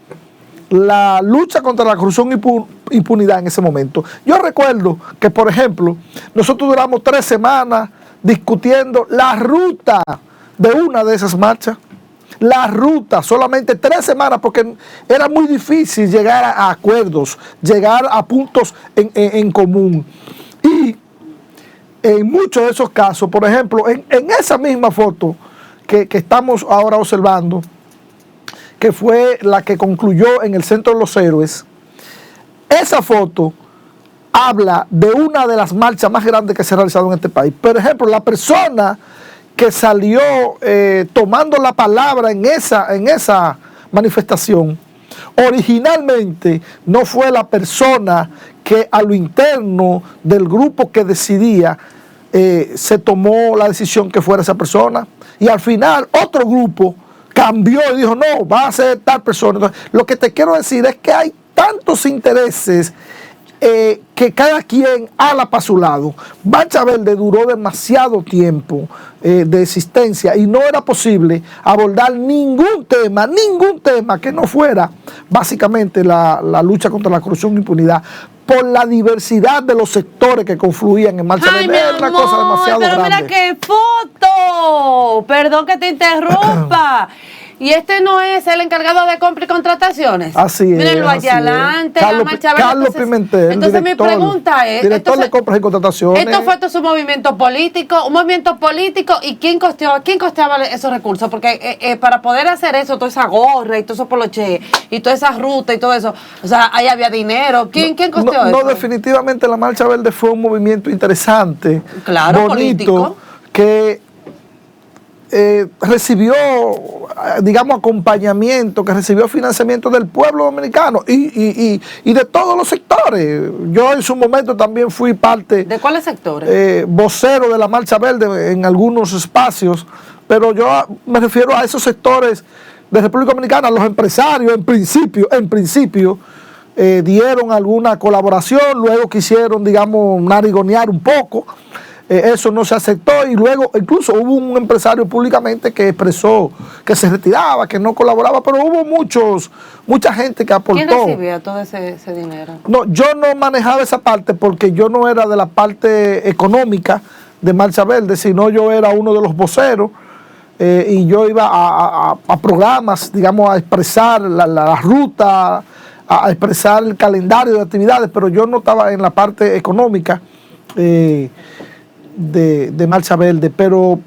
la lucha contra la corrupción y impunidad en ese momento. Yo recuerdo que, por ejemplo, nosotros duramos 3 semanas discutiendo la ruta de una de esas marchas. La ruta, solamente 3 semanas, porque era muy difícil llegar a acuerdos, llegar a puntos en común. Y en muchos de esos casos, por ejemplo, en esa misma foto que estamos ahora observando, que fue la que concluyó en el Centro de los Héroes, esa foto habla de una de las marchas más grandes que se ha realizado en este país. Por ejemplo, la persona que salió tomando la palabra en esa manifestación, originalmente no fue la persona que a lo interno del grupo que decidía se tomó la decisión que fuera esa persona, y al final otro grupo cambió y dijo, no, va a ser tal persona. Entonces, lo que te quiero decir es que hay tantos intereses que cada quien ala para su lado. Marcha Verde duró demasiado tiempo de existencia y no era posible abordar ningún tema que no fuera básicamente la lucha contra la corrupción e impunidad, por la diversidad de los sectores que confluían en Marcha Verde. Era una cosa demasiado grande. Pero mira qué foto, perdón que te interrumpa. Y este no es el encargado de compra y contrataciones. Así es. Mírenlo allá adelante. Carlos Pimentel. Entonces mi pregunta es, director de compras y contrataciones. ¿Esto fue un movimiento político? ¿Y quién costeaba esos recursos? Porque para poder hacer eso, toda esa gorra y todo eso poloche y toda esa ruta y todo eso, o sea, ahí había dinero. ¿Quién costeó eso? No, definitivamente la Marcha Verde fue un movimiento interesante, claro, bonito, político, que recibió, digamos, acompañamiento, que recibió financiamiento del pueblo dominicano y de todos los sectores. Yo en su momento también fui parte... ¿De cuáles sectores? Vocero de la Marcha Verde en algunos espacios, pero yo me refiero a esos sectores de República Dominicana. Los empresarios, en principio, dieron alguna colaboración, luego quisieron, digamos, narigonear un poco. Eso no se aceptó y luego incluso hubo un empresario públicamente que expresó que se retiraba, que no colaboraba, pero hubo mucha gente que aportó. ¿Quién recibía todo ese dinero? No, yo no manejaba esa parte porque yo no era de la parte económica de Marcha Verde, sino yo era uno de los voceros y yo iba a programas, digamos, a expresar la ruta, a expresar el calendario de actividades, pero yo no estaba en la parte económica de Marcha Verde, pero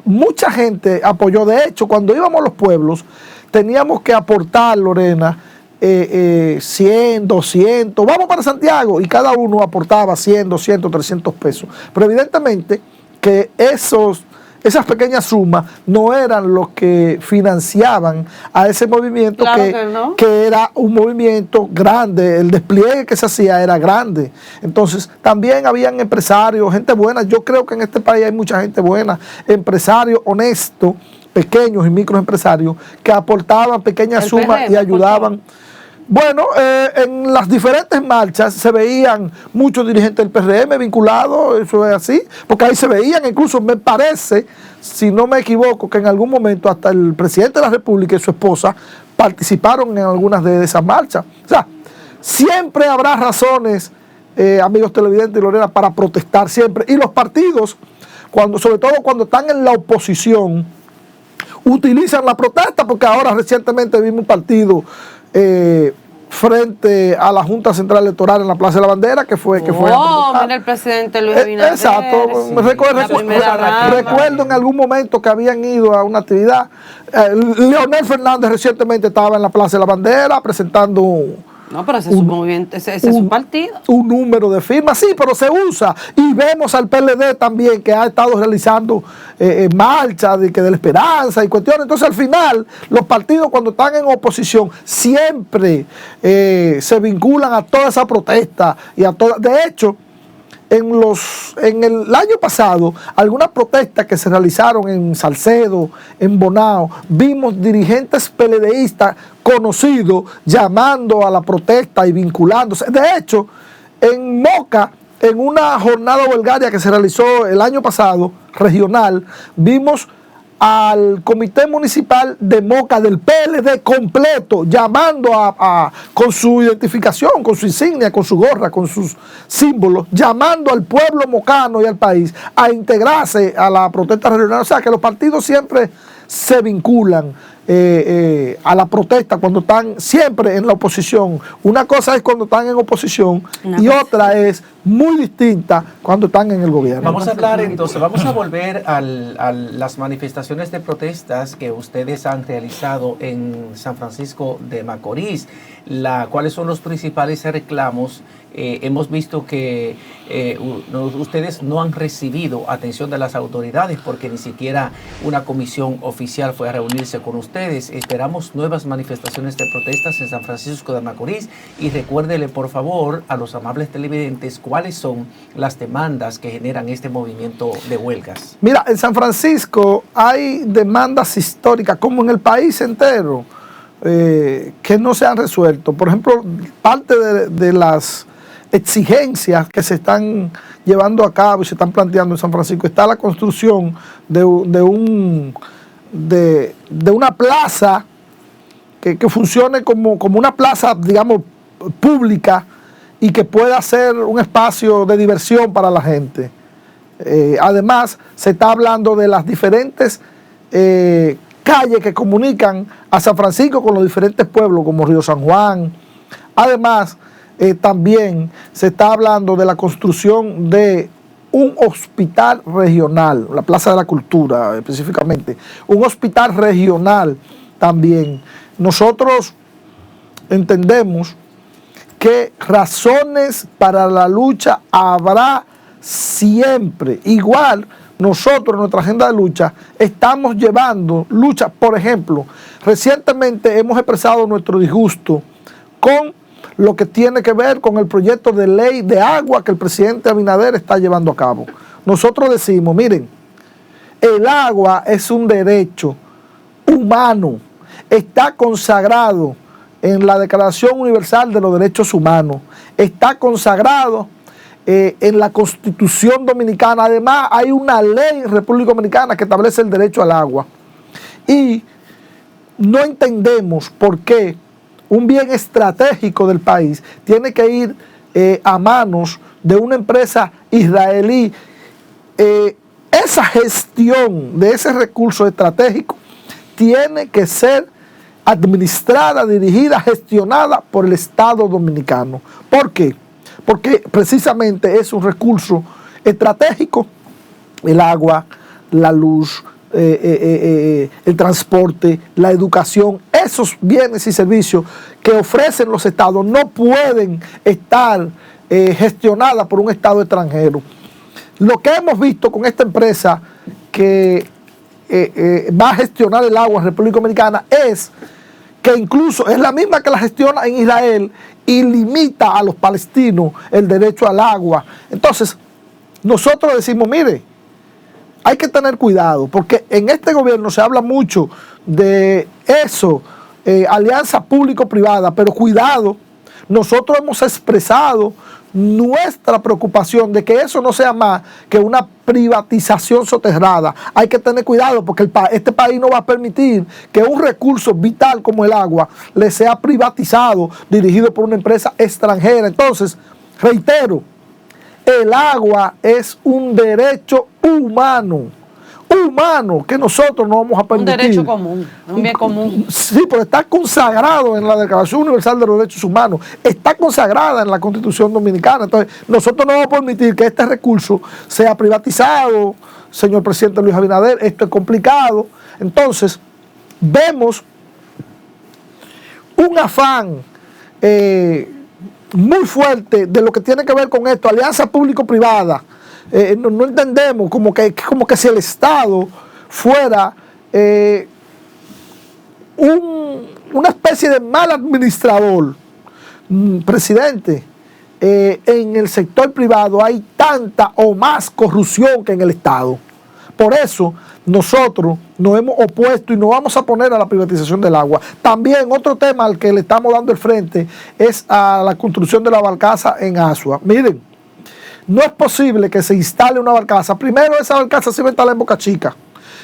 mucha gente apoyó. De hecho, cuando íbamos a los pueblos, teníamos que aportar, Lorena, 100, 200, vamos para Santiago, y cada uno aportaba 100, 200, 300 pesos. Pero evidentemente que esas pequeñas sumas no eran los que financiaban a ese movimiento, Claro que era un movimiento grande, el despliegue que se hacía era grande. Entonces también habían empresarios, gente buena. Yo creo que en este país hay mucha gente buena, empresarios honestos, pequeños y microempresarios que aportaban pequeñas sumas y ayudaban. Bueno, en las diferentes marchas se veían muchos dirigentes del PRM vinculados, eso es así, porque ahí se veían, incluso me parece, si no me equivoco, que en algún momento hasta el presidente de la República y su esposa participaron en algunas de esas marchas. O sea, siempre habrá razones, amigos televidentes y Lorena, para protestar siempre. Y los partidos, sobre todo cuando están en la oposición, utilizan la protesta, porque ahora recientemente vimos un partido frente a la Junta Central Electoral en la Plaza de la Bandera, que fue mira el presidente Luis Abinader. Exacto, recuerdo en algún momento que habían ido a una actividad. Leonel Fernández recientemente estaba en la Plaza de la Bandera presentando No, pero ese es su movimiento, ese es su partido. Un número de firmas, sí, pero se usa. Y vemos al PLD también que ha estado realizando marchas de la esperanza y cuestiones. Entonces, al final, los partidos cuando están en oposición siempre se vinculan a toda esa protesta y a toda. De hecho, en el año pasado, algunas protestas que se realizaron en Salcedo, en Bonao, vimos dirigentes PLDistas conocidos llamando a la protesta y vinculándose. De hecho, en Moca, en una jornada huelgaria que se realizó el año pasado, regional, vimos al comité municipal de Moca del PLD completo, llamando con su identificación, con su insignia, con su gorra, con sus símbolos, llamando al pueblo mocano y al país a integrarse a la protesta regional. O sea, que los partidos siempre se vinculan a la protesta cuando están siempre en la oposición. Una cosa es cuando están en oposición y otra es muy distinta cuando están en el gobierno. Vamos a hablar entonces, vamos a volver a las manifestaciones de protestas que ustedes han realizado en San Francisco de Macorís. ¿Cuáles son los principales reclamos? Hemos visto que ustedes no han recibido atención de las autoridades porque ni siquiera una comisión oficial fue a reunirse con ustedes. Esperamos nuevas manifestaciones de protestas en San Francisco de Macorís y recuérdele por favor a los amables televidentes cuáles son las demandas que generan este movimiento de huelgas. Mira, en San Francisco hay demandas históricas como en el país entero que no se han resuelto. Por ejemplo, parte de las exigencias que se están llevando a cabo y se están planteando en San Francisco está la construcción de una plaza que funcione como una plaza, digamos, pública y que pueda ser un espacio de diversión para la gente. Además, se está hablando de las diferentes calles que comunican a San Francisco con los diferentes pueblos como Río San Juan. Además, también se está hablando de la construcción de un hospital regional, la Plaza de la Cultura específicamente, un hospital regional también. Nosotros entendemos que razones para la lucha habrá siempre. Igual, nosotros, en nuestra agenda de lucha, estamos llevando lucha. Por ejemplo, recientemente hemos expresado nuestro disgusto con lo que tiene que ver con el proyecto de ley de agua que el presidente Abinader está llevando a cabo. Nosotros decimos, miren, el agua es un derecho humano, está consagrado en la Declaración Universal de los Derechos Humanos, está consagrado en la Constitución Dominicana. Además, hay una ley en República Dominicana que establece el derecho al agua. Y no entendemos por qué un bien estratégico del país tiene que ir a manos de una empresa israelí. Esa gestión de ese recurso estratégico tiene que ser administrada, dirigida, gestionada por el Estado Dominicano. ¿Por qué? Porque precisamente es un recurso estratégico, el agua, la luz, el transporte, la educación. Esos bienes y servicios que ofrecen los estados no pueden estar gestionadas por un estado extranjero. Lo que hemos visto con esta empresa que va a gestionar el agua en República Dominicana es que incluso es la misma que la gestiona en Israel y limita a los palestinos el derecho al agua. Entonces, nosotros decimos, mire, hay que tener cuidado, porque en este gobierno se habla mucho de eso, alianza público-privada, pero cuidado, nosotros hemos expresado nuestra preocupación de que eso no sea más que una privatización soterrada. Hay que tener cuidado porque este país no va a permitir que un recurso vital como el agua le sea privatizado, dirigido por una empresa extranjera. Entonces, reitero, el agua es un derecho humano, que nosotros no vamos a permitir. Un derecho común, un bien común. Sí, pero está consagrado en la Declaración Universal de los Derechos Humanos, está consagrada en la Constitución Dominicana. Entonces, nosotros no vamos a permitir que este recurso sea privatizado, señor presidente Luis Abinader. Esto es complicado. Entonces, vemos un afán muy fuerte de lo que tiene que ver con esto, alianza público-privada. No entendemos como que si el Estado fuera una especie de mal administrador. Presidente, en el sector privado hay tanta o más corrupción que en el Estado. Por eso nosotros nos hemos opuesto y nos vamos a poner a la privatización del agua. También otro tema al que le estamos dando el frente es a la construcción de la barcaza en Asua. Miren, no es posible que se instale una barcaza. Primero, esa barcaza se iba a instalar en Boca Chica.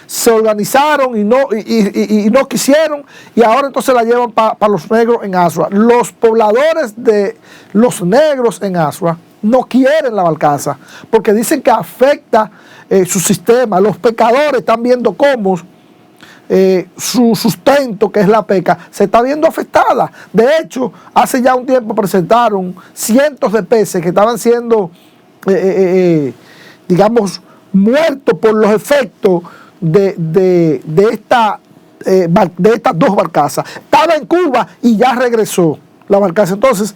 Se organizaron y no quisieron, y ahora entonces la llevan para los negros en Asua. Los pobladores de los negros en Asua no quieren la barcaza porque dicen que afecta su sistema. Los pescadores están viendo cómo su sustento, que es la pesca, se está viendo afectada. De hecho, hace ya un tiempo presentaron cientos de peces que estaban siendo digamos, muertos por los efectos de estas dos barcazas. Estaba en Cuba y ya regresó la barcaza. Entonces,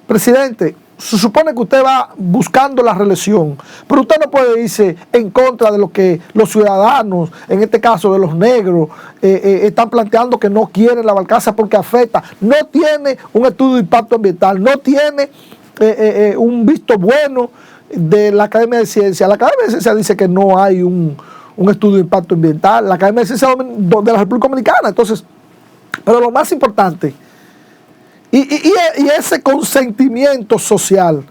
presidente, se supone que usted va buscando la reelección, pero usted no puede irse en contra de lo que los ciudadanos, en este caso de los negros, están planteando, que no quieren la barcaza porque afecta. No tiene un estudio de impacto ambiental, no tiene un visto bueno de la Academia de Ciencias. La Academia de Ciencias dice que no hay un estudio de impacto ambiental, la Academia de Ciencias de la República Dominicana. Entonces, pero lo más importante, y ese consentimiento social,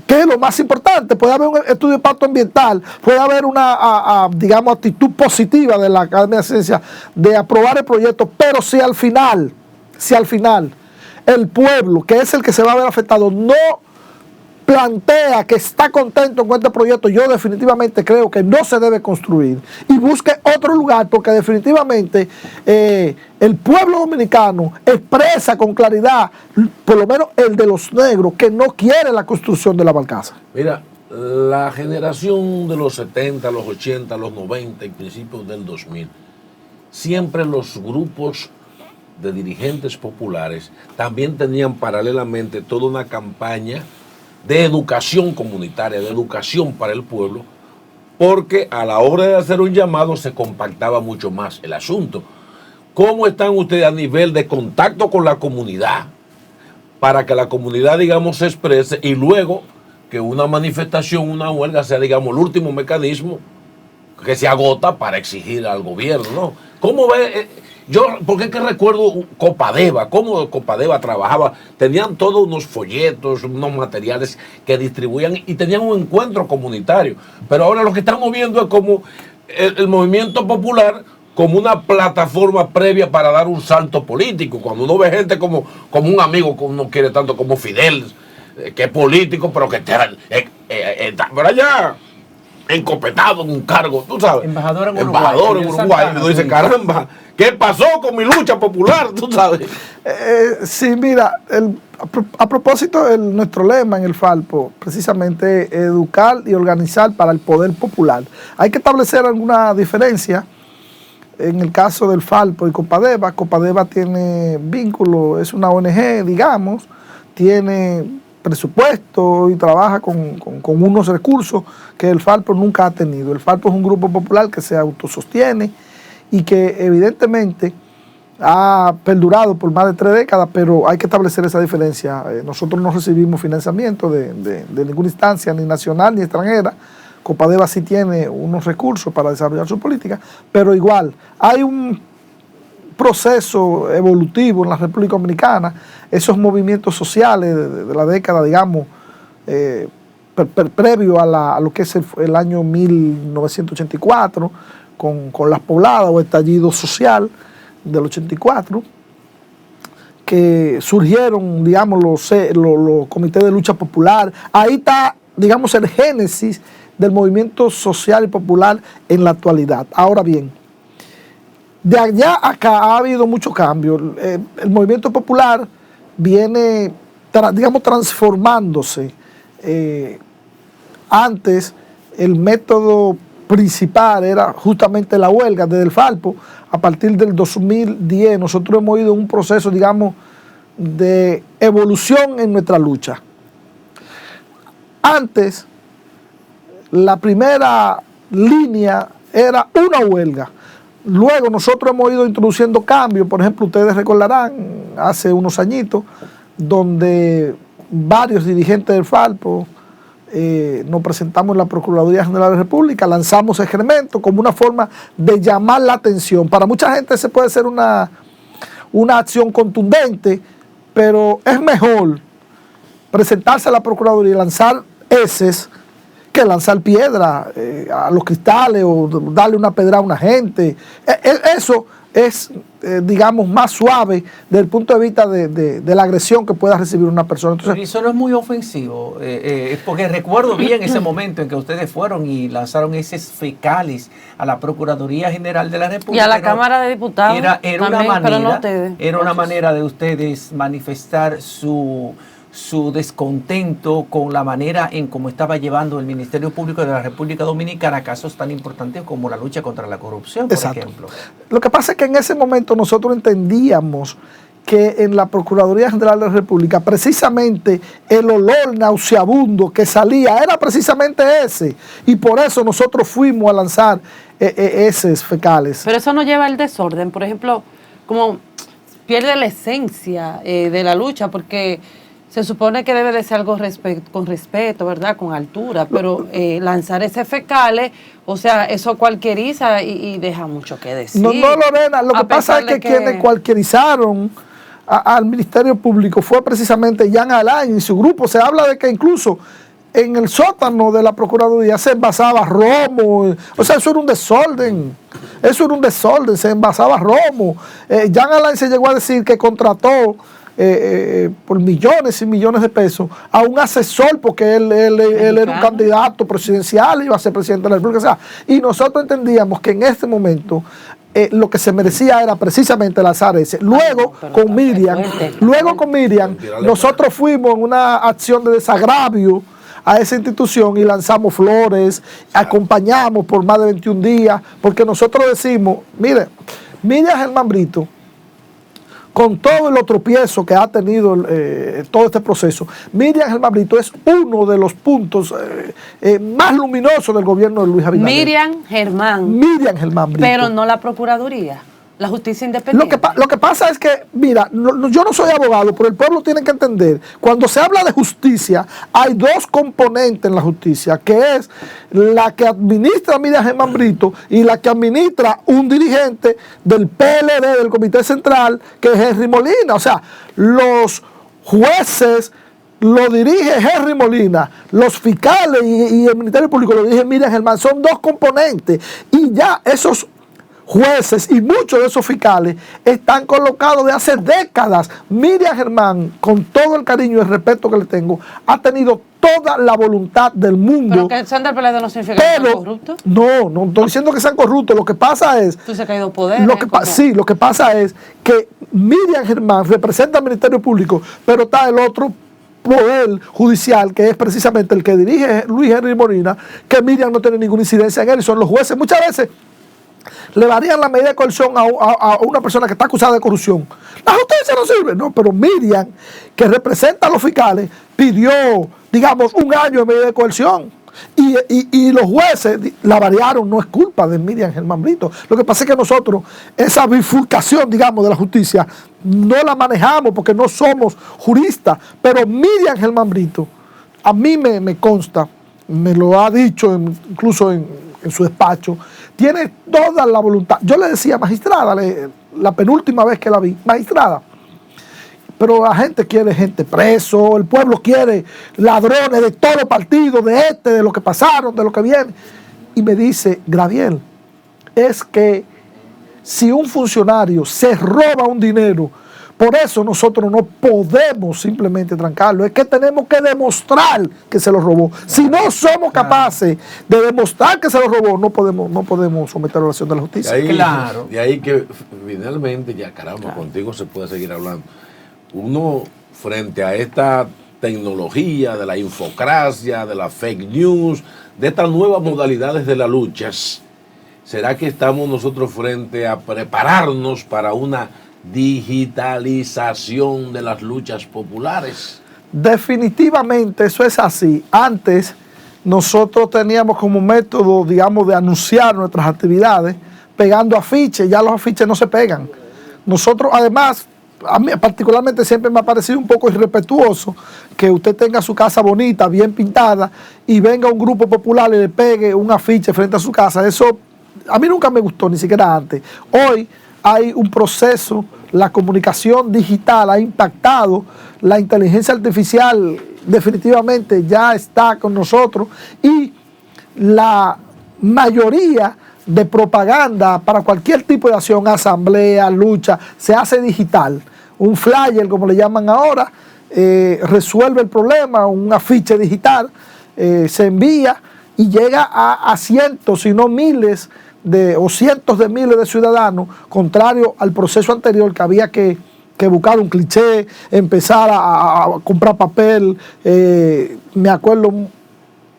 que es lo más importante, puede haber un estudio de impacto ambiental, puede haber una, digamos, actitud positiva de la Academia de Ciencias de aprobar el proyecto, pero si al final el pueblo, que es el que se va a ver afectado, no plantea que está contento con este proyecto, yo definitivamente creo que no se debe construir y busque otro lugar, porque definitivamente el pueblo dominicano expresa con claridad, por lo menos el de los negros, que no quiere la construcción de la barcaza. Mira, la generación de los 70, los 80, los 90 y principios del 2000, siempre los grupos de dirigentes populares también tenían paralelamente toda una campaña de educación comunitaria, de educación para el pueblo, porque a la hora de hacer un llamado se compactaba mucho más el asunto. ¿Cómo están ustedes a nivel de contacto con la comunidad? Para que la comunidad, digamos, se exprese y luego que una manifestación, una huelga sea, digamos, el último mecanismo que se agota para exigir al gobierno, ¿no? ¿Cómo ve? Porque es que recuerdo Copadeva, cómo Copadeva trabajaba, tenían todos unos folletos, unos materiales que distribuían y tenían un encuentro comunitario. Pero ahora lo que estamos viendo es como el movimiento popular como una plataforma previa para dar un salto político. Cuando uno ve gente como un amigo que uno quiere tanto como Fidel, que es político, pero que está por allá encopetado en un cargo, tú sabes. Embajador en Uruguay. Santana, y uno dice, sí. Caramba, ¿qué pasó con mi lucha popular? Tú sabes. Sí, mira, a propósito, nuestro lema en el Falpo, precisamente educar y organizar para el poder popular. Hay que establecer alguna diferencia. En el caso del Falpo y Copadeva, Copadeva tiene vínculo, es una ONG, digamos, tiene presupuesto y trabaja con unos recursos que el Falpo nunca ha tenido. El Falpo es un grupo popular que se autosostiene y que evidentemente ha perdurado por más de 3 décadas, pero hay que establecer esa diferencia. Nosotros no recibimos financiamiento de ninguna instancia, ni nacional ni extranjera. Copadeva sí tiene unos recursos para desarrollar su política, pero igual hay un proceso evolutivo en la República Dominicana, esos movimientos sociales de la década, digamos, previo a lo que es el año 1984, con las pobladas o estallido social del 84, que surgieron, digamos, los comités de lucha popular. Ahí está, digamos, el génesis del movimiento social y popular en la actualidad. Ahora bien, de allá a acá ha habido mucho cambio. El movimiento popular viene, digamos, transformándose. Antes, el método principal era justamente la huelga desde el Falpo. A partir del 2010 nosotros hemos ido en un proceso, digamos, de evolución en nuestra lucha. Antes, la primera línea era una huelga. Luego nosotros hemos ido introduciendo cambios. Por ejemplo, ustedes recordarán hace unos añitos donde varios dirigentes del Falpo nos presentamos en la Procuraduría General de la República, lanzamos excremento como una forma de llamar la atención. Para mucha gente se puede ser una acción contundente, pero es mejor presentarse a la Procuraduría y lanzar heces que lanzar piedra a los cristales o darle una pedra a una gente. Eso es, digamos, más suave desde el punto de vista de la agresión que pueda recibir una persona. Entonces, pero eso no es muy ofensivo, porque recuerdo bien ese momento en que ustedes fueron y lanzaron heces fecales a la Procuraduría General de la República. Y a la Cámara de Diputados. Era también, una manera, pero no ustedes. era una manera de ustedes manifestar su descontento con la manera en cómo estaba llevando el Ministerio Público de la República Dominicana casos tan importantes como la lucha contra la corrupción, por ejemplo. Lo que pasa es que en ese momento nosotros entendíamos que en la Procuraduría General de la República precisamente el olor nauseabundo que salía era precisamente ese, y por eso nosotros fuimos a lanzar heces fecales. Pero eso no lleva al desorden, por ejemplo, como pierde la esencia de la lucha, porque se supone que debe de ser algo con respeto, ¿verdad? Con altura, pero lanzar ese fecales, o sea, eso cualquieriza y deja mucho que decir. No, Lorena, lo que pasa es que quienes cualquierizaron al Ministerio Público fue precisamente Jean Alain y su grupo. Se habla de que incluso en el sótano de la Procuraduría se envasaba romo, o sea, eso era un desorden. Se envasaba romo. Jean Alain se llegó a decir que contrató por millones y millones de pesos a un asesor porque él era un candidato presidencial, iba a ser presidente de la República. O sea, y nosotros entendíamos que en este momento lo que se merecía era precisamente lanzar ese. Luego con Miriam, nosotros fuimos en una acción de desagravio a esa institución y lanzamos flores, acompañamos por más de 21 días, porque nosotros decimos, mire, Miriam Germán Brito con todo los tropiezos que ha tenido todo este proceso, Miriam Germán Brito es uno de los puntos más luminosos del gobierno de Luis Abinader. Miriam Germán. Miriam Germán Brito. Pero no la Procuraduría, la justicia independiente. Lo que pasa es que, mira, yo no soy abogado, pero el pueblo tiene que entender, cuando se habla de justicia, hay dos componentes en la justicia, que es la que administra Miriam Germán Brito y la que administra un dirigente del PLD, del Comité Central, que es Henry Molina. O sea, los jueces lo dirige Henry Molina, los fiscales y el Ministerio Público lo dirige Miriam Germán. Son dos componentes y ya esos jueces y muchos de esos fiscales están colocados de hace décadas. Miriam Germán, con todo el cariño y el respeto que le tengo, ha tenido toda la voluntad del mundo. Pero que sean del PLD no significa que sean corruptos. No estoy diciendo que sean corruptos. Lo que pasa es... Tú se ha caído poder. Sí, lo que pasa es que Miriam Germán representa al Ministerio Público, pero está el otro poder judicial, que es precisamente el que dirige Luis Henry Molina, que Miriam no tiene ninguna incidencia en él, y son los jueces. Muchas veces le varían la medida de coerción a una persona que está acusada de corrupción. La justicia no sirve. No, pero Miriam, que representa a los fiscales, pidió, digamos, 1 año de medida de coerción. Y los jueces la variaron. No es culpa de Miriam Germán Brito. Lo que pasa es que nosotros, esa bifurcación, digamos, de la justicia, no la manejamos porque no somos juristas. Pero Miriam Germán Brito, a mí me consta, me lo ha dicho incluso en su despacho, tiene toda la voluntad. Yo le decía, magistrada, la penúltima vez que la vi, magistrada, pero la gente quiere gente preso, el pueblo quiere ladrones de todo partido, de lo que pasaron, de lo que viene. Y me dice, Graviel, es que si un funcionario se roba un dinero, por eso nosotros no podemos simplemente trancarlo, es que tenemos que demostrar que se lo robó. Si no somos capaces de demostrar que se lo robó, no podemos someterlo a la acción de la justicia. De ahí que finalmente, ya caramba, contigo se puede seguir hablando. Uno, frente a esta tecnología de la infocracia, de la fake news, de estas nuevas modalidades de las luchas, ¿será que estamos nosotros frente a prepararnos para una digitalización de las luchas populares? Definitivamente eso es así. Antes nosotros teníamos como método, digamos, de anunciar nuestras actividades pegando afiches. Ya los afiches no se pegan. Nosotros, además, a mí particularmente siempre me ha parecido un poco irrespetuoso que usted tenga su casa bonita, bien pintada, y venga un grupo popular y le pegue un afiche frente a su casa. Eso a mí nunca me gustó, ni siquiera antes. Hoy hay un proceso, la comunicación digital ha impactado, la inteligencia artificial definitivamente ya está con nosotros y la mayoría de propaganda para cualquier tipo de acción, asamblea, lucha, se hace digital. Un flyer, como le llaman ahora, resuelve el problema, un afiche digital, se envía y llega a cientos, si no miles, o cientos de miles de ciudadanos, contrario al proceso anterior que había que buscar un cliché, empezar a comprar papel. Me acuerdo,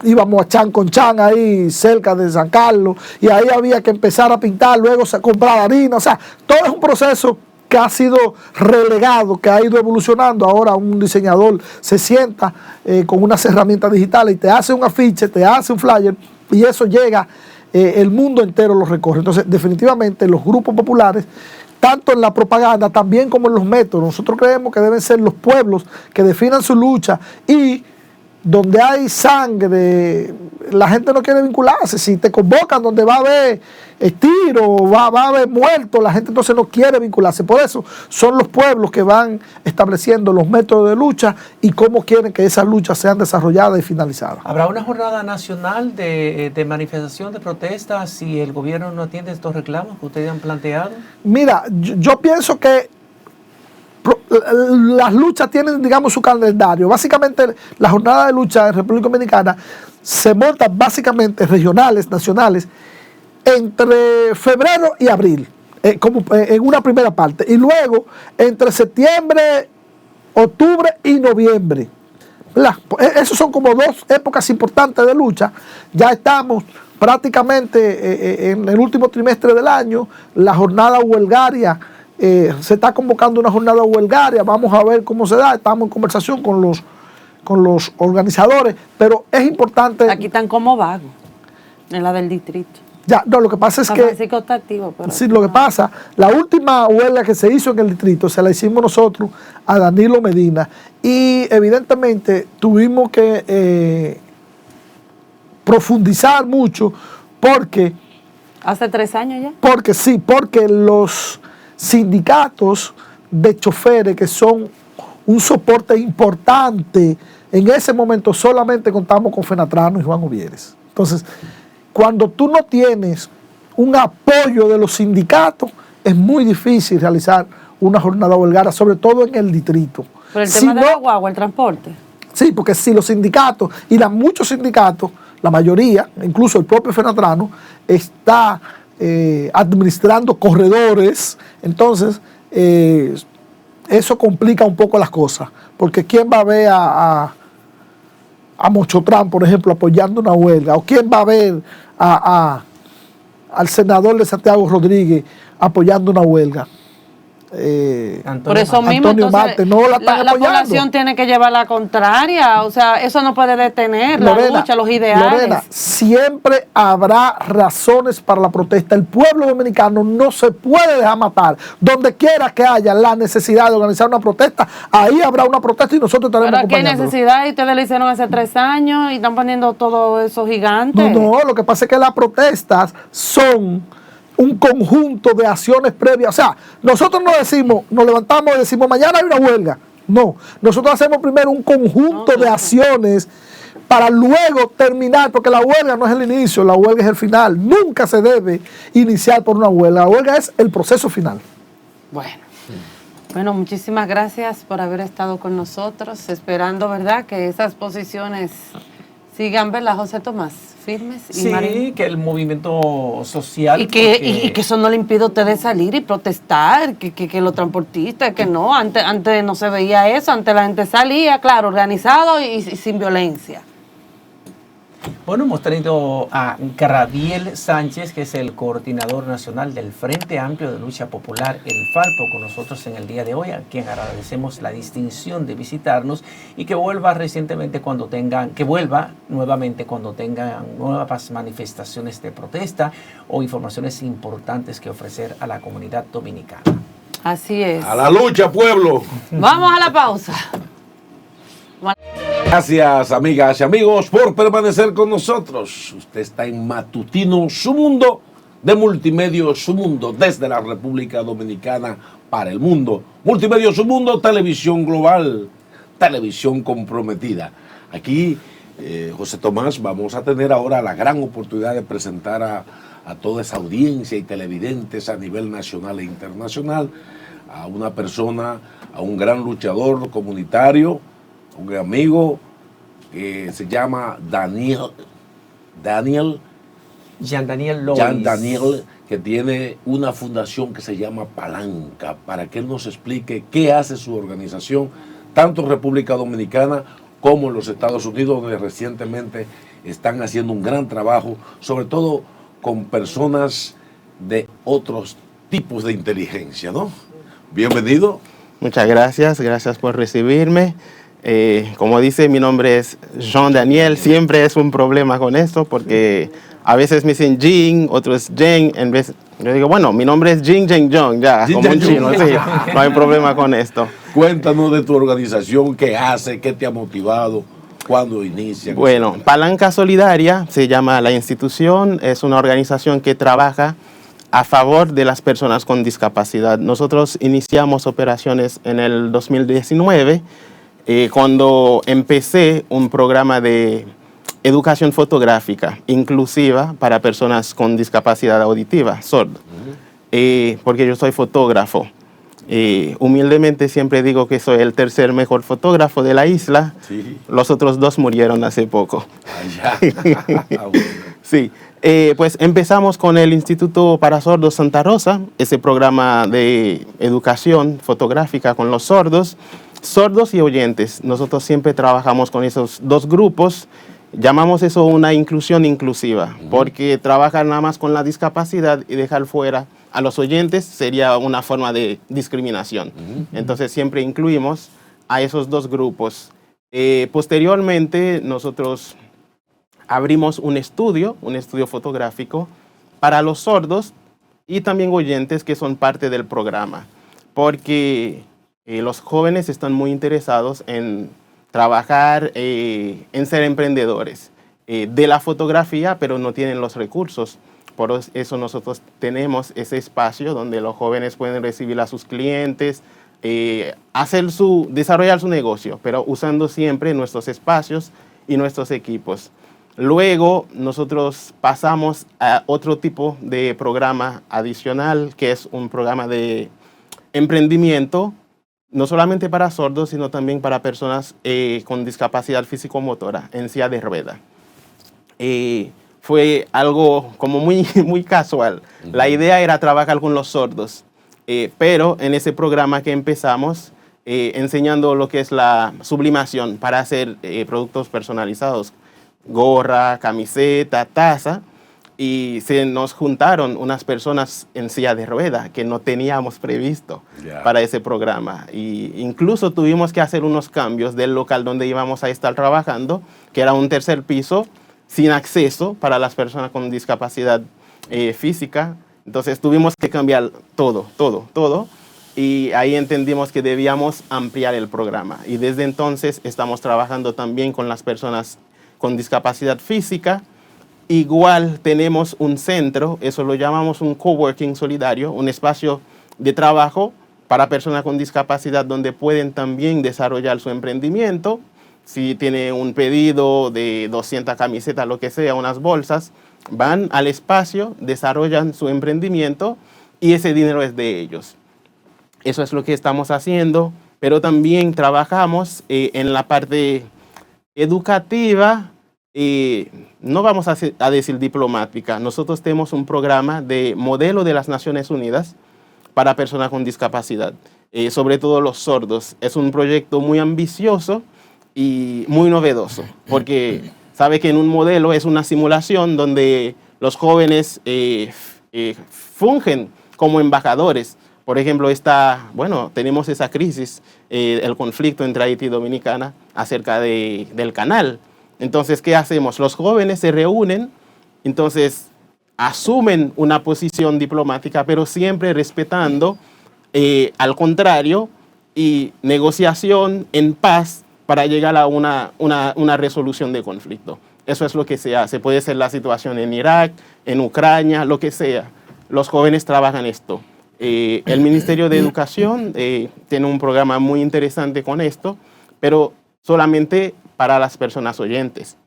íbamos a Chan con Chan ahí cerca de San Carlos y ahí había que empezar a pintar, luego se comprar harina. O sea, todo es un proceso que ha sido relegado, que ha ido evolucionando. Ahora un diseñador se sienta con unas herramientas digitales y te hace un afiche, te hace un flyer y eso llega. El mundo entero lo recorre. Entonces, definitivamente, los grupos populares, tanto en la propaganda también como en los métodos, nosotros creemos que deben ser los pueblos que definan su lucha y donde hay sangre, la gente no quiere vincularse. Si te convocan donde va a haber tiro, va a haber muertos, la gente entonces no quiere vincularse. Por eso son los pueblos que van estableciendo los métodos de lucha y cómo quieren que esas luchas sean desarrolladas y finalizadas. ¿Habrá una jornada nacional de manifestación, de protesta, si el gobierno no atiende estos reclamos que ustedes han planteado? Mira, yo pienso que las luchas tienen, digamos, su calendario. Básicamente, la jornada de lucha en República Dominicana se monta básicamente regionales, nacionales, entre febrero y abril, como en una primera parte. Y luego, entre septiembre, octubre y noviembre. Esas son como dos épocas importantes de lucha. Ya estamos prácticamente en el último trimestre del año. La jornada huelgaria se está convocando una jornada huelgaria, vamos a ver cómo se da, estamos en conversación con los organizadores, pero es importante... Aquí están como vagos, en la del distrito. Ya, no, lo que pasa es San que... Francisco está activo, pero Sí, lo que pasa, la última huelga que se hizo en el distrito se la hicimos nosotros a Danilo Medina y evidentemente tuvimos que profundizar mucho porque... ¿Hace 3 años ya? Porque los sindicatos de choferes, que son un soporte importante, en ese momento solamente contamos con Fenatrano y Juan Uvieres. Entonces, cuando tú no tienes un apoyo de los sindicatos, es muy difícil realizar una jornada huelgaria, sobre todo en el distrito. Por el tema de la guagua, el transporte. Sí, porque si los sindicatos, y muchos sindicatos, la mayoría, incluso el propio Fenatrano, está administrando corredores, entonces eso complica un poco las cosas, porque ¿quién va a ver a Mochotrán, por ejemplo, apoyando una huelga? ¿O quién va a ver al senador de Santiago Rodríguez apoyando una huelga? Por eso mismo, Antonio Marte, no la están la apoyando. población tiene que llevar la contraria, o sea, eso no puede detener la lucha, los ideales. Lorena, siempre habrá razones para la protesta. El pueblo dominicano no se puede dejar matar. Donde quiera que haya la necesidad de organizar una protesta, ahí habrá una protesta y nosotros estaremos Pero aquí hay acompañándolo. necesidad y ustedes lo hicieron hace 3 años y están poniendo todo eso gigante. No, lo que pasa es que las protestas son un conjunto de acciones previas. O sea, nosotros no decimos, nos levantamos y decimos, mañana hay una huelga. No, nosotros hacemos primero un conjunto de acciones para luego terminar, porque la huelga no es el inicio, la huelga es el final. Nunca se debe iniciar por una huelga. La huelga es el proceso final. Bueno, muchísimas gracias por haber estado con nosotros, esperando, ¿verdad?, que esas posiciones sigan, ¿verdad, José Tomás? Firmes y Sí, Marín. que el movimiento social... Y que eso no le impide a ustedes salir y protestar, que los transportistas, que no, antes no se veía eso, antes la gente salía, claro, organizado y sin violencia. Bueno, hemos tenido a Gabriel Sánchez, que es el coordinador nacional del Frente Amplio de Lucha Popular, el FALPO, con nosotros en el día de hoy, a quien agradecemos la distinción de visitarnos y que vuelva nuevamente cuando tengan nuevas manifestaciones de protesta o informaciones importantes que ofrecer a la comunidad dominicana. Así es. A la lucha, pueblo. Vamos a la pausa. Gracias, amigas y amigos, por permanecer con nosotros. Usted está en Matutino, su mundo, de Multimedios, su mundo, desde la República Dominicana para el mundo. Multimedios, su mundo, televisión global, televisión comprometida. Aquí, José Tomás, vamos a tener ahora la gran oportunidad de presentar a toda esa audiencia y televidentes a nivel nacional e internacional a una persona, a un gran luchador comunitario, un amigo que se llama Jean Daniel Daniel, que tiene una fundación que se llama Palanca, para que él nos explique qué hace su organización, tanto en República Dominicana como en los Estados Unidos, donde recientemente están haciendo un gran trabajo, sobre todo con personas de otros tipos de inteligencia, ¿no? Bienvenido. Muchas gracias, gracias por recibirme. Como dice, mi nombre es Jean Daniel. Siempre es un problema con esto porque a veces me dicen Jean, otros Jen. Yo digo, bueno, mi nombre es Jin Jen Jong, ya, Jin como un Jen chino, Jong. sí, no hay problema con esto. Cuéntanos de tu organización, qué hace, qué te ha motivado, cuándo inicia. Bueno, Palanca Solidaria se llama la institución, es una organización que trabaja a favor de las personas con discapacidad. Nosotros iniciamos operaciones en el 2019, cuando empecé un programa de educación fotográfica inclusiva para personas con discapacidad auditiva, sordo, porque yo soy fotógrafo. Humildemente siempre digo que soy el tercer mejor fotógrafo de la isla. Sí. Los otros 2 murieron hace poco. Bueno. Sí, pues empezamos con el Instituto para Sordos Santa Rosa, ese programa de educación fotográfica con los sordos y oyentes. Nosotros siempre trabajamos con esos 2 grupos. Llamamos eso una inclusión inclusiva, porque trabajan nada más con la discapacidad y dejar fuera a los oyentes sería una forma de discriminación. Entonces siempre incluimos a esos dos grupos. Posteriormente nosotros abrimos un estudio fotográfico para los sordos y también oyentes que son parte del programa, porque los jóvenes están muy interesados en trabajar, en ser emprendedores de la fotografía, pero no tienen los recursos. Por eso nosotros tenemos ese espacio donde los jóvenes pueden recibir a sus clientes, desarrollar su negocio, pero usando siempre nuestros espacios y nuestros equipos. Luego nosotros pasamos a otro tipo de programa adicional, que es un programa de emprendimiento, no solamente para sordos, sino también para personas con discapacidad físico-motora en silla de rueda. Fue algo como muy casual. La idea era trabajar con los sordos, pero en ese programa que empezamos, enseñando lo que es la sublimación para hacer productos personalizados, gorra, camiseta, taza, y se nos juntaron unas personas en silla de rueda que no teníamos previsto para ese programa. Y incluso tuvimos que hacer unos cambios del local donde íbamos a estar trabajando, que era un tercer piso sin acceso para las personas con discapacidad física. Entonces tuvimos que cambiar todo. Y ahí entendimos que debíamos ampliar el programa. Y desde entonces estamos trabajando también con las personas con discapacidad física. Igual tenemos un centro, eso lo llamamos un coworking solidario, un espacio de trabajo para personas con discapacidad donde pueden también desarrollar su emprendimiento. Si tiene un pedido de 200 camisetas, lo que sea, unas bolsas, van al espacio, desarrollan su emprendimiento y ese dinero es de ellos. Eso es lo que estamos haciendo, pero también trabajamos en la parte educativa, no vamos a decir diplomática. Nosotros tenemos un programa de modelo de las Naciones Unidas para personas con discapacidad, sobre todo los sordos. Es un proyecto muy ambicioso y muy novedoso, porque sabe que en un modelo es una simulación donde los jóvenes fungen como embajadores. Por ejemplo, tenemos esa crisis, el conflicto entre Haití y Dominicana acerca del canal. Entonces, ¿qué hacemos? Los jóvenes se reúnen, entonces asumen una posición diplomática, pero siempre respetando, al contrario, y negociación en paz para llegar a una resolución de conflicto. Eso es lo que se hace. Puede ser la situación en Irak, en Ucrania, lo que sea. Los jóvenes trabajan esto. El Ministerio de Educación tiene un programa muy interesante con esto, pero solamente para las personas oyentes.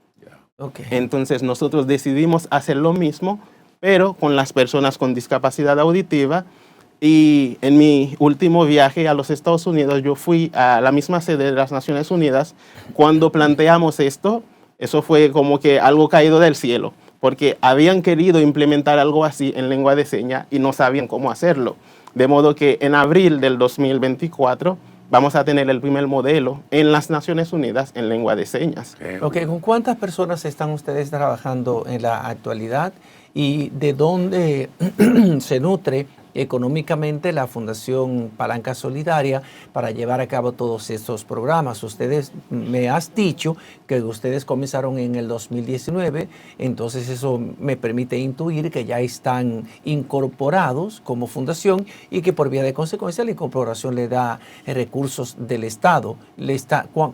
Okay. Entonces nosotros decidimos hacer lo mismo, pero con las personas con discapacidad auditiva. Y en mi último viaje a los Estados Unidos, yo fui a la misma sede de las Naciones Unidas. Cuando planteamos esto, eso fue como que algo caído del cielo, porque habían querido implementar algo así en lengua de señas y no sabían cómo hacerlo. De modo que en abril del 2024 vamos a tener el primer modelo en las Naciones Unidas en lengua de señas. Ok, ¿con cuántas personas están ustedes trabajando en la actualidad y de dónde se nutre económicamente la Fundación Palanca Solidaria para llevar a cabo todos estos programas? Ustedes me has dicho que ustedes comenzaron en el 2019, entonces eso me permite intuir que ya están incorporados como fundación y que por vía de consecuencia la incorporación le da recursos del Estado.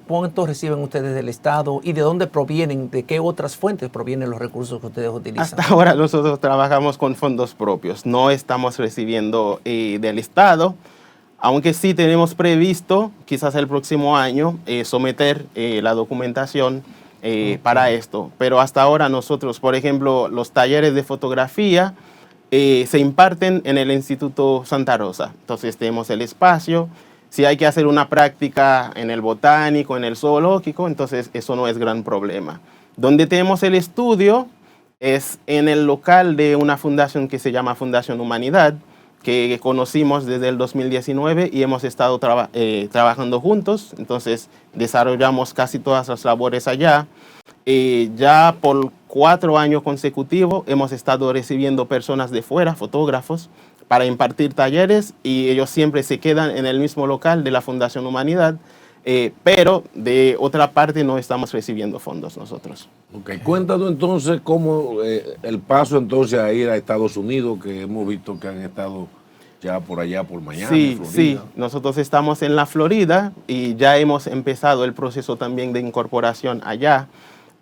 ¿Cuánto reciben ustedes del Estado y de dónde provienen, de qué otras fuentes provienen los recursos que ustedes utilizan? Hasta ahora nosotros trabajamos con fondos propios, no estamos recibiendo del Estado, aunque sí tenemos previsto quizás el próximo año someter la documentación para esto. Pero hasta ahora nosotros, por ejemplo, los talleres de fotografía se imparten en el Instituto Santa Rosa. Entonces tenemos el espacio. Si hay que hacer una práctica en el botánico, en el zoológico, entonces eso no es gran problema. Donde tenemos el estudio es en el local de una fundación que se llama Fundación Humanidad, que conocimos desde el 2019 y hemos estado trabajando juntos. Entonces desarrollamos casi todas las labores allá. Ya por 4 años consecutivos hemos estado recibiendo personas de fuera, fotógrafos, para impartir talleres y ellos siempre se quedan en el mismo local de la Fundación Humanidad, pero de otra parte no estamos recibiendo fondos nosotros. Ok, cuéntanos entonces cómo el paso entonces a ir a Estados Unidos, que hemos visto que han estado ya por allá, por Miami, Sí, Florida. sí, nosotros estamos en la Florida y ya hemos empezado el proceso también de incorporación allá.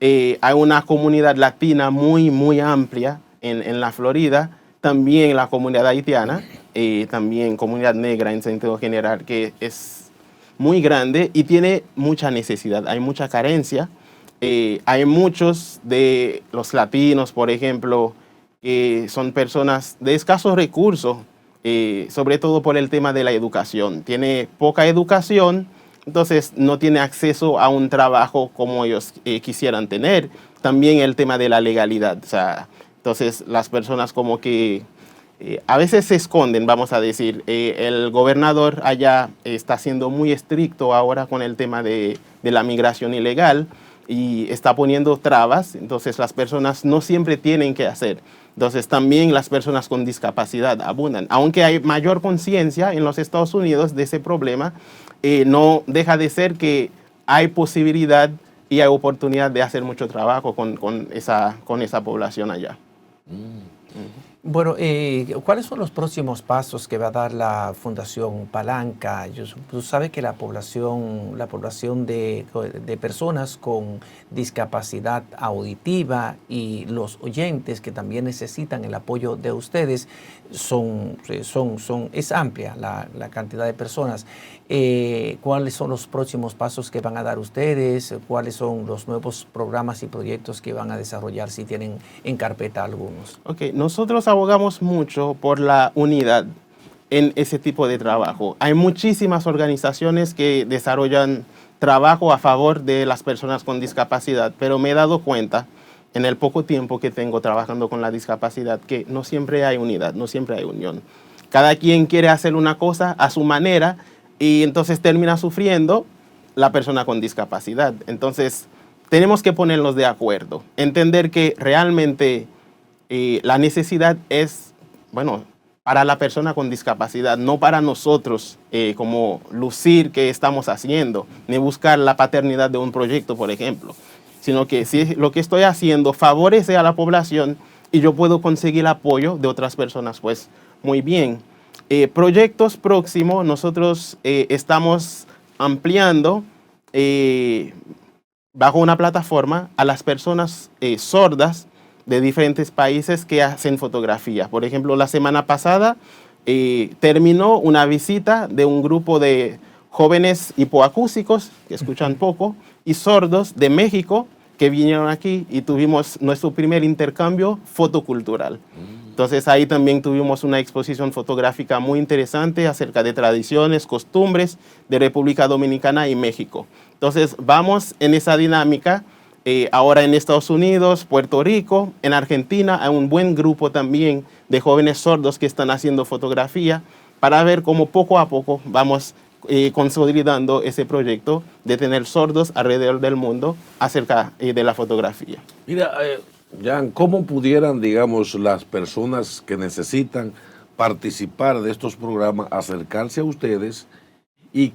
Hay una comunidad latina muy, muy amplia en la Florida, también la comunidad haitiana, también comunidad negra en sentido general, que es muy grande y tiene mucha necesidad, hay mucha carencia. Hay muchos de los latinos, por ejemplo, que son personas de escasos recursos, sobre todo por el tema de la educación. Tiene poca educación, entonces no tiene acceso a un trabajo como ellos quisieran tener. También el tema de la legalidad. O sea, entonces las personas como que a veces se esconden, vamos a decir. El gobernador allá está siendo muy estricto ahora con el tema de la migración ilegal y está poniendo trabas, entonces las personas no siempre tienen que hacer. Entonces también las personas con discapacidad abundan. Aunque hay mayor conciencia en los Estados Unidos de ese problema, no deja de ser que hay posibilidad y hay oportunidad de hacer mucho trabajo con esa población allá. Bueno, ¿cuáles son los próximos pasos que va a dar la Fundación Palanca? Tú sabes que la población de personas con discapacidad auditiva y los oyentes que también necesitan el apoyo de ustedes es amplia la cantidad de personas. ¿Cuáles son los próximos pasos que van a dar ustedes? ¿Cuáles son los nuevos programas y proyectos que van a desarrollar, si tienen en carpeta algunos? Ok, nosotros abogamos mucho por la unidad en ese tipo de trabajo. Hay muchísimas organizaciones que desarrollan trabajo a favor de las personas con discapacidad, pero me he dado cuenta en el poco tiempo que tengo trabajando con la discapacidad que no siempre hay unidad, no siempre hay unión. Cada quien quiere hacer una cosa a su manera y entonces termina sufriendo la persona con discapacidad. Entonces tenemos que ponernos de acuerdo, entender que realmente la necesidad es, bueno, para la persona con discapacidad, no para nosotros como lucir qué estamos haciendo, ni buscar la paternidad de un proyecto, por ejemplo, sino que si lo que estoy haciendo favorece a la población y yo puedo conseguir apoyo de otras personas, pues muy bien. Proyectos próximos, nosotros estamos ampliando bajo una plataforma a las personas sordas de diferentes países que hacen fotografía. Por ejemplo, la semana pasada terminó una visita de un grupo de jóvenes hipoacúsicos que escuchan poco y sordos de México que vinieron aquí y tuvimos nuestro primer intercambio fotocultural. Entonces ahí también tuvimos una exposición fotográfica muy interesante acerca de tradiciones, costumbres de República Dominicana y México. Entonces vamos en esa dinámica. Ahora en Estados Unidos, Puerto Rico, en Argentina hay un buen grupo también de jóvenes sordos que están haciendo fotografía para ver cómo poco a poco vamos consolidando ese proyecto de tener sordos alrededor del mundo acerca de la fotografía. Mira, Jan, ¿cómo pudieran, digamos, las personas que necesitan participar de estos programas acercarse a ustedes y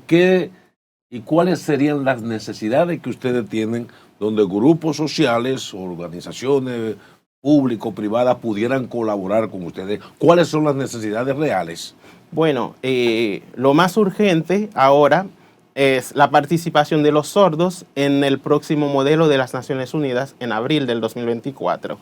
cuáles serían las necesidades que ustedes tienen donde grupos sociales, organizaciones públicas, privadas pudieran colaborar con ustedes? ¿Cuáles son las necesidades reales? Bueno, lo más urgente ahora es la participación de los sordos en el próximo modelo de las Naciones Unidas en abril del 2024.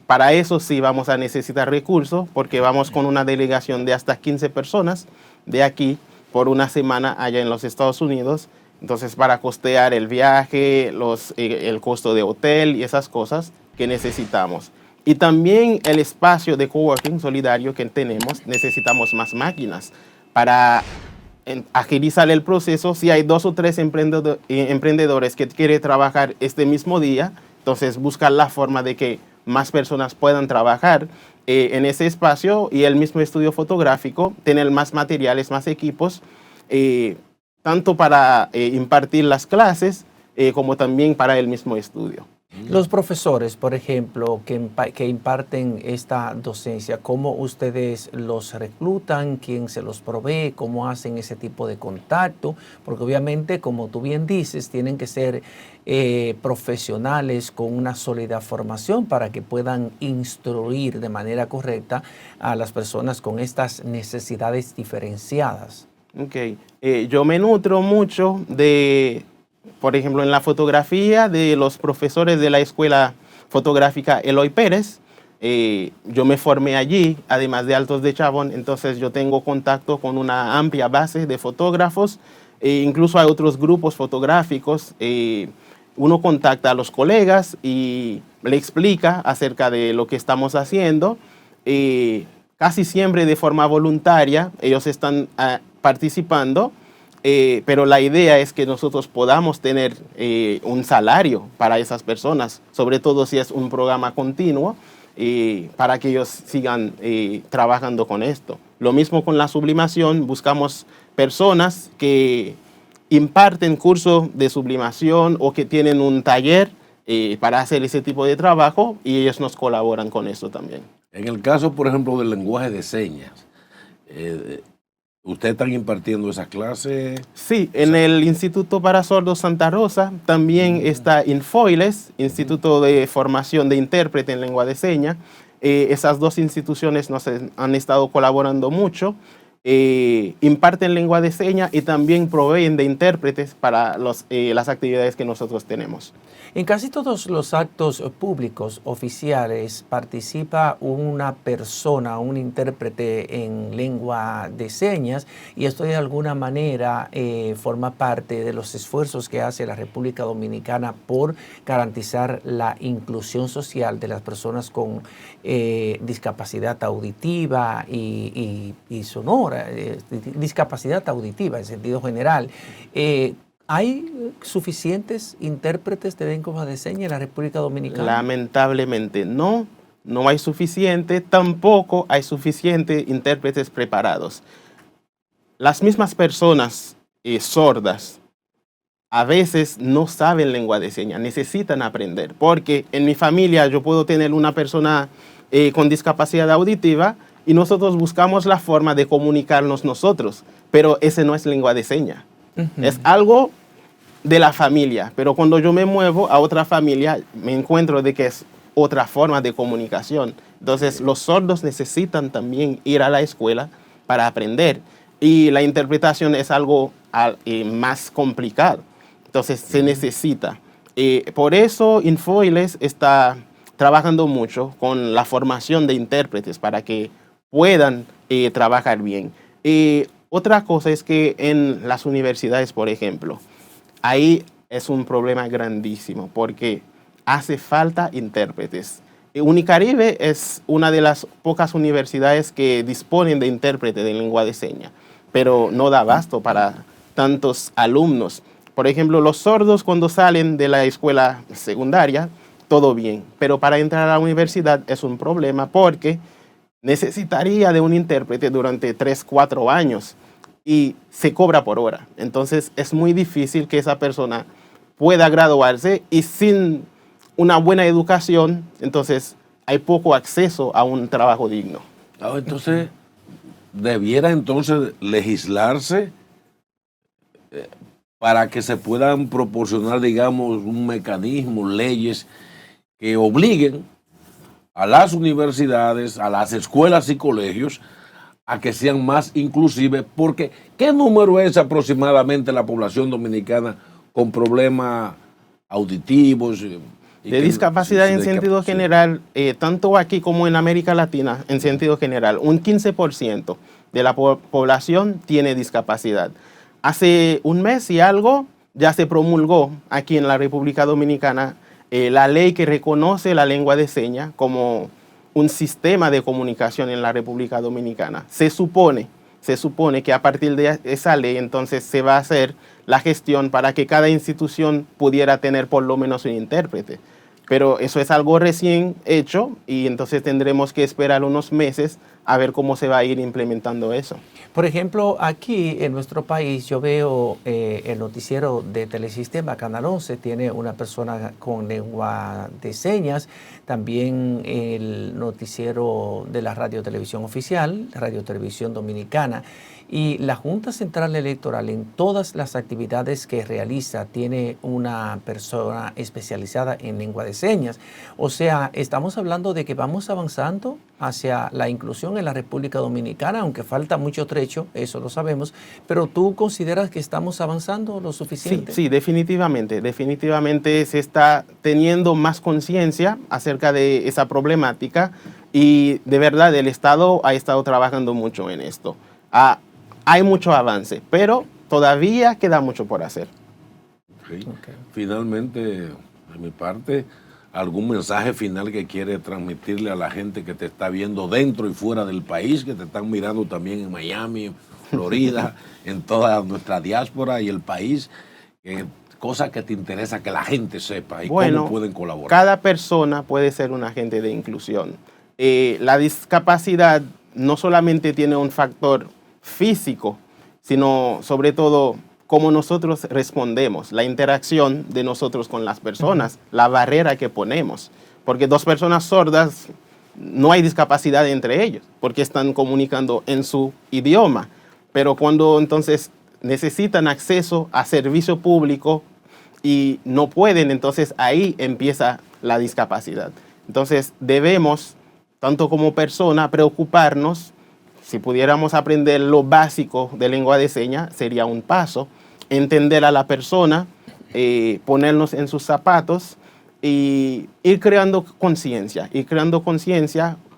Para eso sí vamos a necesitar recursos porque vamos con una delegación de hasta 15 personas de aquí por una semana allá en los Estados Unidos. Entonces, para costear el viaje, el costo de hotel y esas cosas que necesitamos. Y también el espacio de coworking solidario que tenemos, necesitamos más máquinas para agilizar el proceso. Si hay 2 o 3 emprendedores que quieren trabajar este mismo día, entonces buscar la forma de que más personas puedan trabajar en ese espacio y el mismo estudio fotográfico, tener más materiales, más equipos, tanto para impartir las clases como también para el mismo estudio. Los profesores, por ejemplo, que imparten esta docencia, ¿cómo ustedes los reclutan? ¿Quién se los provee? ¿Cómo hacen ese tipo de contacto? Porque obviamente, como tú bien dices, tienen que ser profesionales con una sólida formación para que puedan instruir de manera correcta a las personas con estas necesidades diferenciadas. Ok. Yo me nutro mucho de, por ejemplo, en la fotografía de los profesores de la Escuela Fotográfica Eloy Pérez. Yo me formé allí, además de Altos de Chabón, entonces yo tengo contacto con una amplia base de fotógrafos, incluso hay otros grupos fotográficos. Uno contacta a los colegas y le explica acerca de lo que estamos haciendo. Casi siempre de forma voluntaria, ellos están participando, pero la idea es que nosotros podamos tener un salario para esas personas, sobre todo si es un programa continuo, para que ellos sigan trabajando con esto. Lo mismo con la sublimación, buscamos personas que imparten cursos de sublimación o que tienen un taller para hacer ese tipo de trabajo y ellos nos colaboran con eso también. En el caso, por ejemplo, del lenguaje de señas, ¿ustedes están impartiendo esas clases? Sí, en el Instituto para Sordos Santa Rosa también está Infoiles, Instituto de Formación de Intérprete en Lengua de Señas. Esas dos instituciones nos han estado colaborando mucho. Imparten lengua de señas y también proveen de intérpretes para las actividades que nosotros tenemos. En casi todos los actos públicos oficiales participa una persona, un intérprete en lengua de señas, y esto de alguna manera forma parte de los esfuerzos que hace la República Dominicana por garantizar la inclusión social de las personas con discapacidad auditiva y sonora, discapacidad auditiva en sentido general. ¿Hay suficientes intérpretes de lengua de señas en la República Dominicana? Lamentablemente no hay suficiente, tampoco hay suficientes intérpretes preparados. Las mismas personas sordas a veces no saben lengua de señas, necesitan aprender, porque en mi familia yo puedo tener una persona con discapacidad auditiva y nosotros buscamos la forma de comunicarnos nosotros, pero ese no es lengua de señas. Es algo de la familia, pero cuando yo me muevo a otra familia, me encuentro de que es otra forma de comunicación. Entonces, los sordos necesitan también ir a la escuela para aprender. Y la interpretación es algo más complicado. Entonces, se necesita. Por eso, Infoiles está trabajando mucho con la formación de intérpretes para que puedan trabajar bien. Otra cosa es que en las universidades, por ejemplo, ahí es un problema grandísimo porque hace falta intérpretes. Unicaribe es una de las pocas universidades que disponen de intérprete de lengua de señas, pero no da abasto para tantos alumnos. Por ejemplo, los sordos cuando salen de la escuela secundaria, todo bien, pero para entrar a la universidad es un problema porque necesitaría de un intérprete durante 3, 4 años y se cobra por hora. Entonces es muy difícil que esa persona pueda graduarse y sin una buena educación, entonces hay poco acceso a un trabajo digno. Entonces, debiera entonces legislarse para que se puedan proporcionar, digamos, un mecanismo, leyes que obliguen a las universidades, a las escuelas y colegios a que sean más inclusivos, porque ¿qué número es aproximadamente la población dominicana con problemas auditivos? De discapacidad en sentido general, tanto aquí como en América Latina, en sentido general, un 15% de la población tiene discapacidad. Hace un mes y algo ya se promulgó aquí en la República Dominicana la ley que reconoce la lengua de señas como un sistema de comunicación en la República Dominicana. Se supone que a partir de esa ley entonces se va a hacer la gestión para que cada institución pudiera tener por lo menos un intérprete. Pero eso es algo recién hecho y entonces tendremos que esperar unos meses a ver cómo se va a ir implementando eso. Por ejemplo, aquí en nuestro país yo veo el noticiero de Telesistema, Canal 11, tiene una persona con lengua de señas, también el noticiero de la Radio Televisión Oficial, Radio Televisión Dominicana, y la Junta Central Electoral en todas las actividades que realiza tiene una persona especializada en lengua de señas. O sea, estamos hablando de que vamos avanzando hacia la inclusión en la República Dominicana, aunque falta mucho trecho, eso lo sabemos, pero ¿tú consideras que estamos avanzando lo suficiente? Sí, definitivamente. Definitivamente se está teniendo más conciencia acerca de esa problemática y de verdad el Estado ha estado trabajando mucho en esto. Hay mucho avance, pero todavía queda mucho por hacer. Okay. Finalmente, de mi parte, ¿algún mensaje final que quiere transmitirle a la gente que te está viendo dentro y fuera del país, que te están mirando también en Miami, Florida, en toda nuestra diáspora y el país? Cosas que te interesa que la gente sepa y cómo pueden colaborar. Cada persona puede ser un agente de inclusión. La discapacidad no solamente tiene un factor físico, sino sobre todo cómo nosotros respondemos, la interacción de nosotros con las personas, la barrera que ponemos. Porque dos personas sordas, no hay discapacidad entre ellos, porque están comunicando en su idioma. Pero cuando entonces necesitan acceso a servicio público y no pueden, entonces ahí empieza la discapacidad. Entonces debemos, tanto como persona, preocuparnos. Si pudiéramos aprender lo básico de lengua de señas, sería un paso. Entender a la persona, ponernos en sus zapatos y ir creando conciencia.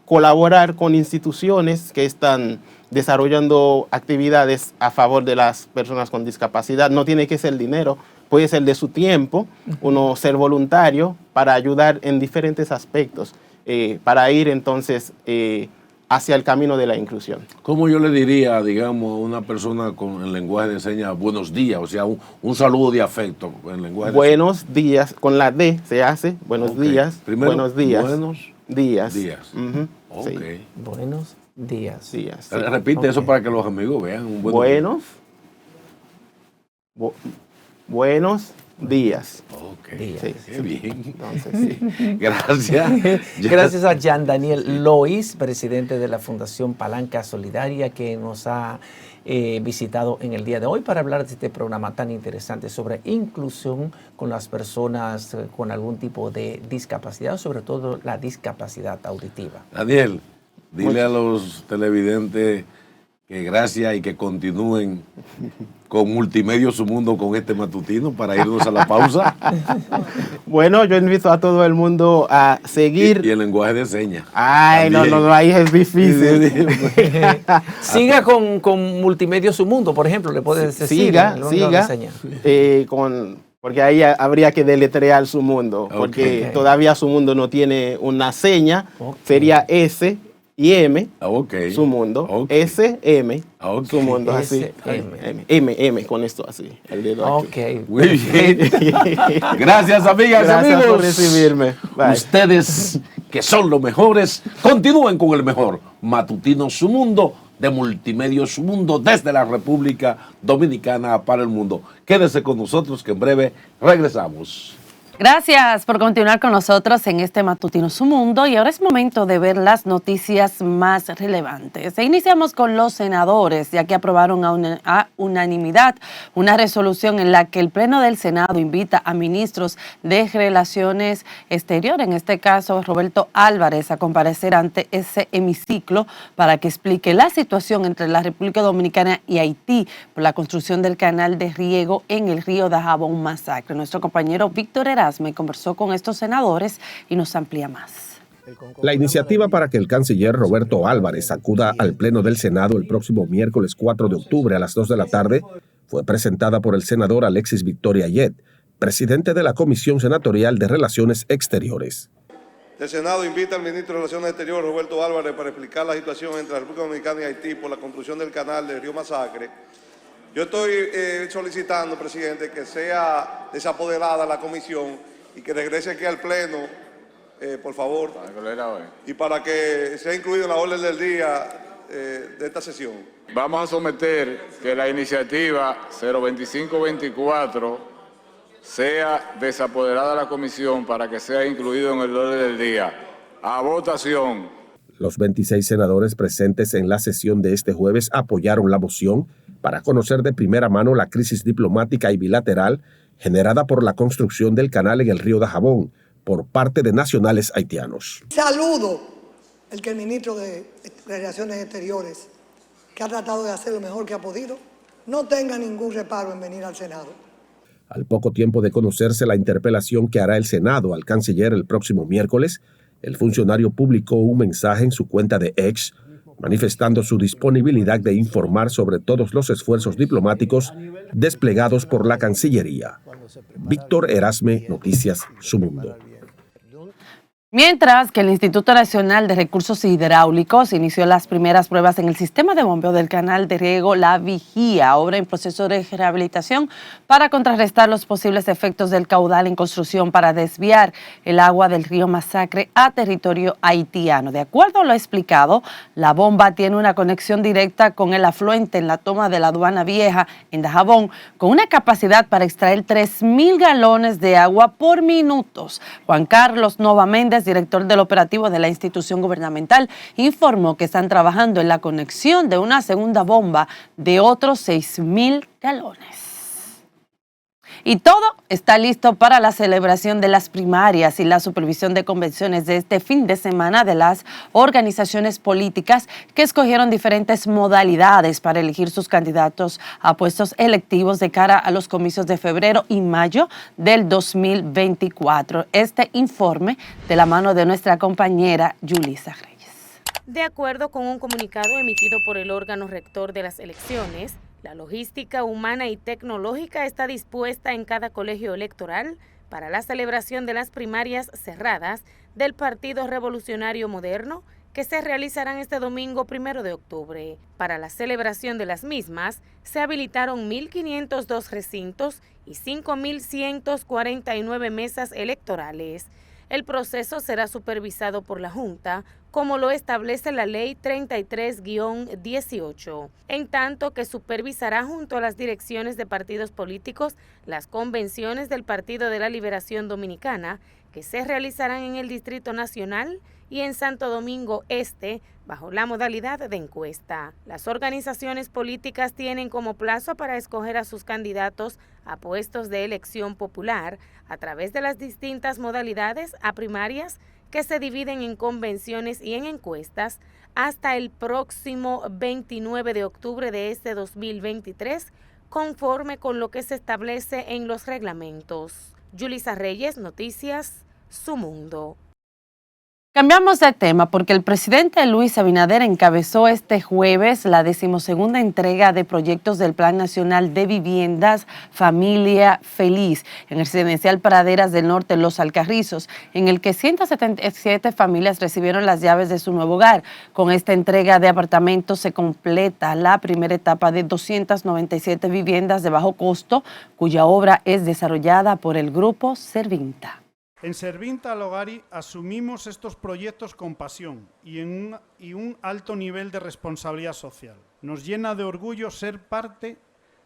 Colaborar con instituciones que están desarrollando actividades a favor de las personas con discapacidad. No tiene que ser dinero, puede ser de su tiempo, uno ser voluntario para ayudar en diferentes aspectos, para ir entonces hacia el camino de la inclusión. ¿Cómo yo le diría, digamos, a una persona con el lenguaje de señas buenos días? O sea, un saludo de afecto en lenguaje de buenos días, con la D se hace, buenos días. Primero, buenos días. Buenos días. Okay. Sí. Buenos días. Sí. Repite eso para que los amigos vean. Buenos días. Ok, días. Qué bien. Entonces, sí. Gracias. Gracias a Jean Daniel Lois, presidente de la Fundación Palanca Solidaria, que nos ha visitado en el día de hoy para hablar de este programa tan interesante sobre inclusión con las personas con algún tipo de discapacidad, sobre todo la discapacidad auditiva. Daniel, dile a los televidentes que gracias y que continúen con Multimedios Su Mundo con este matutino para irnos a la pausa. Bueno, yo invito a todo el mundo a seguir. Y el lenguaje de señas. Ay, también. No, ahí es difícil. Siga con Multimedios Su Mundo, por ejemplo, le puedes decir. Siga. Porque ahí habría que deletrear Su Mundo, porque todavía Su Mundo no tiene una seña, sería S y M, Su Mundo, S, M, Su Mundo, así, M, con esto así, el dedo aquí. Muy bien. Gracias, amigas y amigos. Gracias por recibirme. Bye. Ustedes, que son los mejores, continúen con el mejor matutino Su Mundo, de Multimedios Su Mundo, desde la República Dominicana para el mundo. Quédese con nosotros, que en breve regresamos. Gracias por continuar con nosotros en este Matutino Su Mundo, y ahora es momento de ver las noticias más relevantes. Iniciamos con los senadores, ya que aprobaron a unanimidad una resolución en la que el Pleno del Senado invita a ministros de Relaciones Exteriores, en este caso Roberto Álvarez, a comparecer ante ese hemiciclo para que explique la situación entre la República Dominicana y Haití por la construcción del canal de riego en el río Dajabón, un masacre. Nuestro compañero Víctor Herrera me conversó con estos senadores y nos amplía más. La iniciativa para que el canciller Roberto Álvarez acuda al Pleno del Senado el próximo miércoles 4 de octubre a las 2 de la tarde fue presentada por el senador Alexis Victoria Yet, presidente de la Comisión Senatorial de Relaciones Exteriores. El Senado invita al ministro de Relaciones Exteriores, Roberto Álvarez, para explicar la situación entre la República Dominicana y Haití por la construcción del canal del río Masacre. Yo estoy solicitando, presidente, que sea desapoderada la comisión y que regrese aquí al Pleno por favor, y para que sea incluido en la orden del día de esta sesión. Vamos a someter que la iniciativa 02524 sea desapoderada de la comisión para que sea incluido en el orden del día. A votación. Los 26 senadores presentes en la sesión de este jueves apoyaron la moción para conocer de primera mano la crisis diplomática y bilateral generada por la construcción del canal en el río Dajabón por parte de nacionales haitianos. Saludo el que el ministro de Relaciones Exteriores, que ha tratado de hacer lo mejor que ha podido, no tenga ningún reparo en venir al Senado. Al poco tiempo de conocerse la interpelación que hará el Senado al canciller el próximo miércoles, el funcionario publicó un mensaje en su cuenta de X manifestando su disponibilidad de informar sobre todos los esfuerzos diplomáticos desplegados por la Cancillería. Víctor Erasme, Noticias Su Mundo. Mientras que el Instituto Nacional de Recursos Hidráulicos inició las primeras pruebas en el sistema de bombeo del canal de riego La Vigía, obra en proceso de rehabilitación para contrarrestar los posibles efectos del caudal en construcción para desviar el agua del río Masacre a territorio haitiano. De acuerdo a lo explicado, la bomba tiene una conexión directa con el afluente en la toma de la Aduana Vieja en Dajabón, con una capacidad para extraer 3,000 galones de agua por minutos. Juan Carlos Nova Méndez, director del operativo de la institución gubernamental, informó que están trabajando en la conexión de una segunda bomba de otros 6,000 galones. Y todo está listo para la celebración de las primarias y la supervisión de convenciones de este fin de semana de las organizaciones políticas que escogieron diferentes modalidades para elegir sus candidatos a puestos electivos de cara a los comicios de febrero y mayo del 2024. Este informe de la mano de nuestra compañera Yulisa Reyes. De acuerdo con un comunicado emitido por el órgano rector de las elecciones, la logística humana y tecnológica está dispuesta en cada colegio electoral para la celebración de las primarias cerradas del Partido Revolucionario Moderno, que se realizarán este domingo 1 de octubre. Para la celebración de las mismas, se habilitaron 1.502 recintos y 5.149 mesas electorales. El proceso será supervisado por la Junta, como lo establece la Ley 33-18, en tanto que supervisará junto a las direcciones de partidos políticos las convenciones del Partido de la Liberación Dominicana, que se realizarán en el Distrito Nacional y en Santo Domingo Este, bajo la modalidad de encuesta. Las organizaciones políticas tienen como plazo para escoger a sus candidatos a puestos de elección popular a través de las distintas modalidades a primarias que se dividen en convenciones y en encuestas hasta el próximo 29 de octubre de este 2023, conforme con lo que se establece en los reglamentos. Yulisa Reyes, Noticias Su Mundo. Cambiamos de tema porque el presidente Luis Abinader encabezó este jueves la 12ª entrega de proyectos del Plan Nacional de Viviendas Familia Feliz en el residencial Praderas del Norte, Los Alcarrizos, en el que 177 familias recibieron las llaves de su nuevo hogar. Con esta entrega de apartamentos se completa la primera etapa de 297 viviendas de bajo costo, cuya obra es desarrollada por el Grupo Servinta. En Servinta Logari asumimos estos proyectos con pasión y un alto nivel de responsabilidad social. Nos llena de orgullo ser parte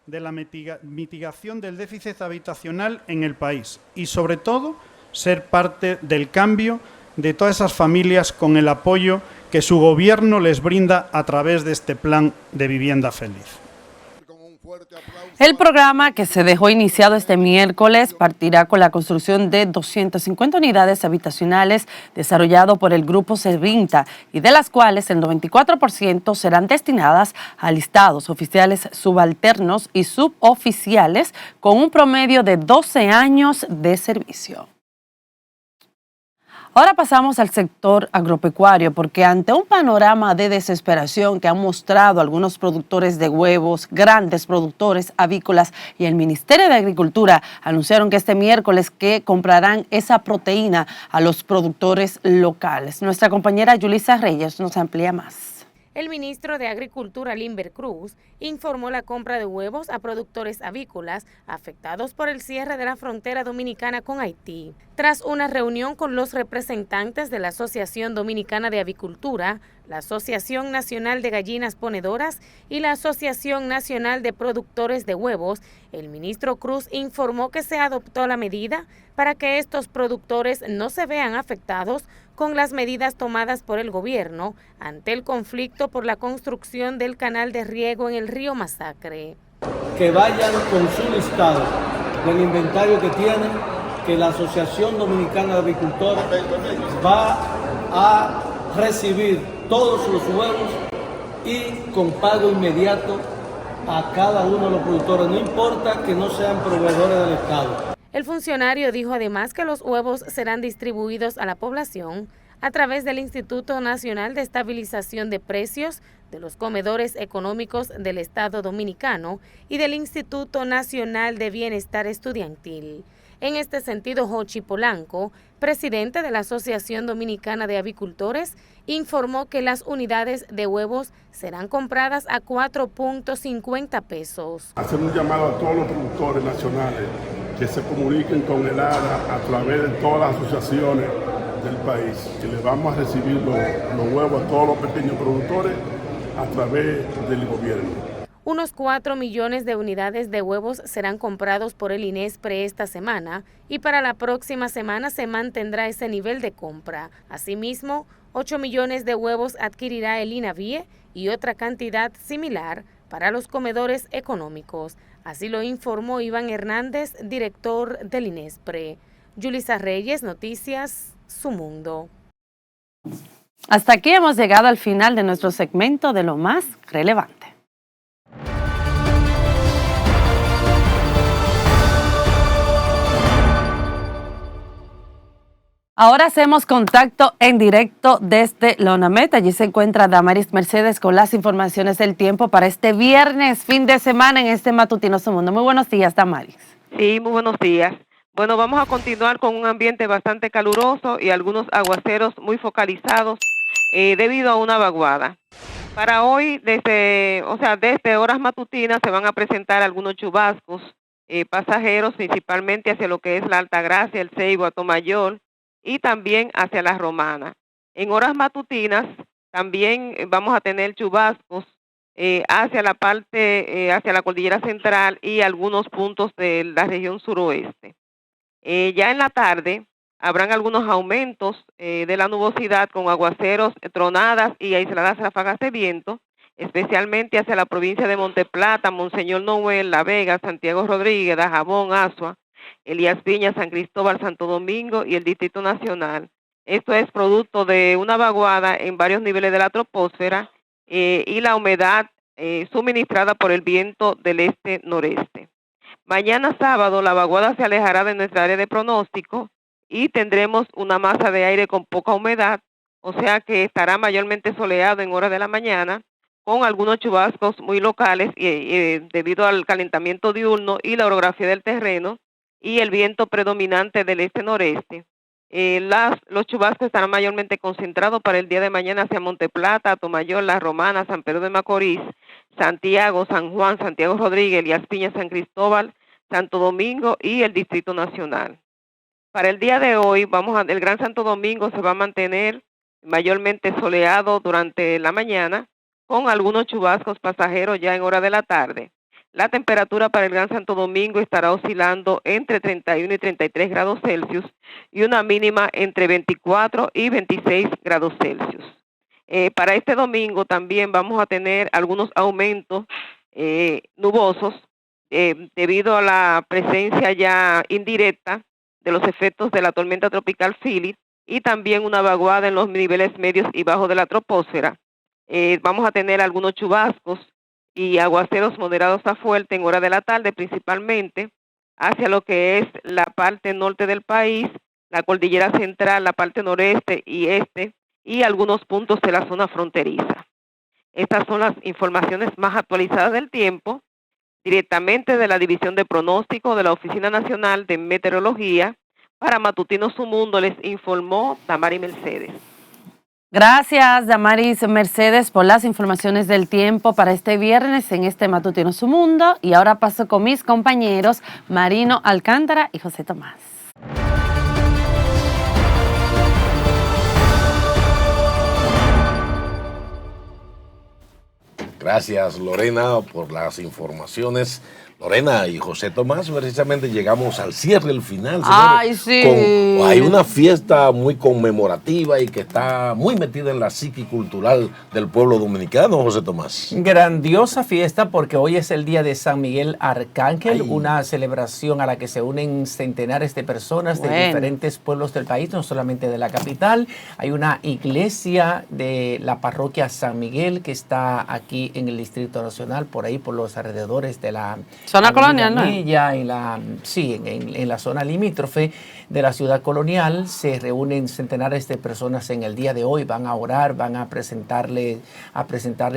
de la mitigación del déficit habitacional en el país y, sobre todo, ser parte del cambio de todas esas familias con el apoyo que su gobierno les brinda a través de este plan de vivienda feliz. El programa, que se dejó iniciado este miércoles, partirá con la construcción de 250 unidades habitacionales desarrollado por el Grupo Servinta y de las cuales el 94% serán destinadas a listados oficiales subalternos y suboficiales con un promedio de 12 años de servicio. Ahora pasamos al sector agropecuario porque ante un panorama de desesperación que han mostrado algunos productores de huevos, grandes productores avícolas y el Ministerio de Agricultura anunciaron que este miércoles que comprarán esa proteína a los productores locales. Nuestra compañera Yulisa Reyes nos amplía más. El ministro de Agricultura, Limber Cruz, informó la compra de huevos a productores avícolas afectados por el cierre de la frontera dominicana con Haití. Tras una reunión con los representantes de la Asociación Dominicana de Avicultura, la Asociación Nacional de Gallinas Ponedoras y la Asociación Nacional de Productores de Huevos, el ministro Cruz informó que se adoptó la medida para que estos productores no se vean afectados con las medidas tomadas por el gobierno ante el conflicto por la construcción del canal de riego en el río Masacre. Que vayan con su listado del inventario que tienen, que la Asociación Dominicana de Avicultores va a recibir todos los huevos y con pago inmediato a cada uno de los productores, no importa que no sean proveedores del Estado. El funcionario dijo además que los huevos serán distribuidos a la población a través del Instituto Nacional de Estabilización de Precios, de los Comedores Económicos del Estado Dominicano y del Instituto Nacional de Bienestar Estudiantil. En este sentido, Jochi Polanco, presidente de la Asociación Dominicana de Avicultores, informó que las unidades de huevos serán compradas a 4.50 pesos. Hacer un llamado a todos los productores nacionales que se comuniquen con el ARA a través de todas las asociaciones del país, que le vamos a recibir los huevos a todos los pequeños productores a través del gobierno. Unos 4 millones de unidades de huevos serán comprados por el INESPRE esta semana y para la próxima semana se mantendrá ese nivel de compra. Asimismo, 8 millones de huevos adquirirá el INAVIE y otra cantidad similar para los comedores económicos. Así lo informó Iván Hernández, director del INESPRE. Yulisa Reyes, Noticias, Su Mundo. Hasta aquí hemos llegado al final de nuestro segmento de lo más relevante. Ahora hacemos contacto en directo desde Lonamet. Allí se encuentra Damaris Mercedes con las informaciones del tiempo para este viernes, fin de semana en este matutino Su Mundo. Muy buenos días, Damaris. Sí, muy buenos días. Bueno, vamos a continuar con un ambiente bastante caluroso y algunos aguaceros muy focalizados debido a una vaguada. Para hoy, desde horas matutinas se van a presentar algunos chubascos pasajeros, principalmente hacia lo que es la Altagracia, el Ceibo, Atomayor, y también hacia la Romana. En horas matutinas también vamos a tener chubascos hacia la parte, hacia la cordillera central y algunos puntos de la región suroeste. Ya en la tarde habrán algunos aumentos de la nubosidad con aguaceros, tronadas y aisladas ráfagas de viento, especialmente hacia la provincia de Monteplata, Monseñor Noel, La Vega, Santiago Rodríguez, Dajabón, Azua, Elías Piña, San Cristóbal, Santo Domingo y el Distrito Nacional. Esto es producto de una vaguada en varios niveles de la troposfera y la humedad suministrada por el viento del este-noreste. Mañana sábado la vaguada se alejará de nuestra área de pronóstico y tendremos una masa de aire con poca humedad, o sea que estará mayormente soleado en horas de la mañana, con algunos chubascos muy locales debido al calentamiento diurno y la orografía del terreno y el viento predominante del este-noreste. Los chubascos estarán mayormente concentrados para el día de mañana hacia Monteplata, Atomayor, La Romana, San Pedro de Macorís, Santiago, San Juan, Santiago Rodríguez, Elías Piña, San Cristóbal, Santo Domingo y el Distrito Nacional. Para el día de hoy, el Gran Santo Domingo se va a mantener mayormente soleado durante la mañana, con algunos chubascos pasajeros ya en hora de la tarde. La temperatura para el Gran Santo Domingo estará oscilando entre 31 y 33 grados Celsius y una mínima entre 24 y 26 grados Celsius. Para este domingo también vamos a tener algunos aumentos nubosos debido a la presencia ya indirecta de los efectos de la tormenta tropical Philip y también una vaguada en los niveles medios y bajos de la troposfera. Vamos a tener algunos chubascos y aguaceros moderados a fuerte en hora de la tarde, principalmente hacia lo que es la parte norte del país, la cordillera central, la parte noreste y este, y algunos puntos de la zona fronteriza. Estas son las informaciones más actualizadas del tiempo, directamente de la División de Pronóstico de la Oficina Nacional de Meteorología. Para Matutino Su Mundo les informó Damaris Mercedes. Gracias, Damaris Mercedes, por las informaciones del tiempo para este viernes en este Matutino Su Mundo. Y ahora paso con mis compañeros Marino Alcántara y José Tomás. Gracias, Lorena, por las informaciones. Lorena y José Tomás, precisamente llegamos al cierre, el final. Ay, sí. Hay una fiesta muy conmemorativa y que está muy metida en la psique cultural del pueblo dominicano, José Tomás. Grandiosa fiesta porque hoy es el día de San Miguel Arcángel, una celebración a la que se unen centenares de personas de diferentes pueblos del país, no solamente de la capital. Hay una iglesia de la parroquia San Miguel que está aquí en el Distrito Nacional, por ahí por los alrededores de la zona colonial, ¿no? En la zona limítrofe de la ciudad colonial se reúnen centenares de personas en el día de hoy, van a orar, van a presentarle,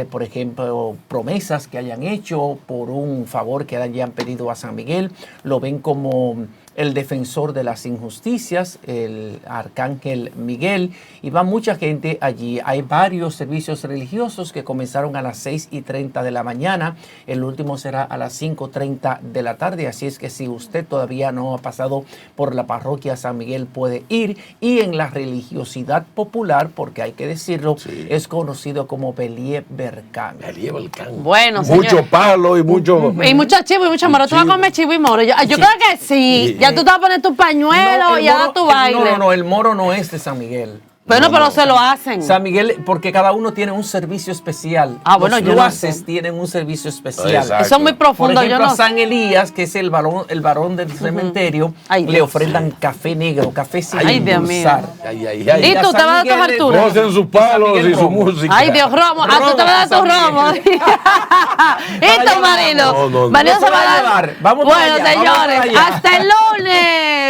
por ejemplo, promesas que hayan hecho por un favor que hayan pedido a San Miguel. Lo ven como el defensor de las injusticias, el Arcángel Miguel, y va mucha gente allí. Hay varios servicios religiosos que comenzaron a las 6:30 de la mañana, el último será a las 5:30 de la tarde, así es que si usted todavía no ha pasado por la parroquia San Miguel puede ir, y en la religiosidad popular, porque hay que decirlo, es conocido como Belie Bercán. Bueno, mucho palo y mucho... Y mucho chivo y mucho moro. ¿Tú vas a comer chivo y moro? Yo creo que sí. Ya tú te vas a poner tu pañuelo y ya tu baile. No, el moro no es de San Miguel. Bueno, pero se lo hacen. San Miguel, porque cada uno tiene un servicio especial. Bueno, los luaces tienen un servicio especial. Exacto. Eso es muy profundo. Por ejemplo, yo no... a San Elías, que es el varón del cementerio, le ofrendan café negro, café sin endulzar. ¿Y tú te vas a dar tus alturas? Gocen sus palos y su música. Ay, Dios, romo. Tú te vas a dar tu romo. ¿Y tú, Marino? No. Marino se va a dar. Vamos bueno, señores, hasta el lunes.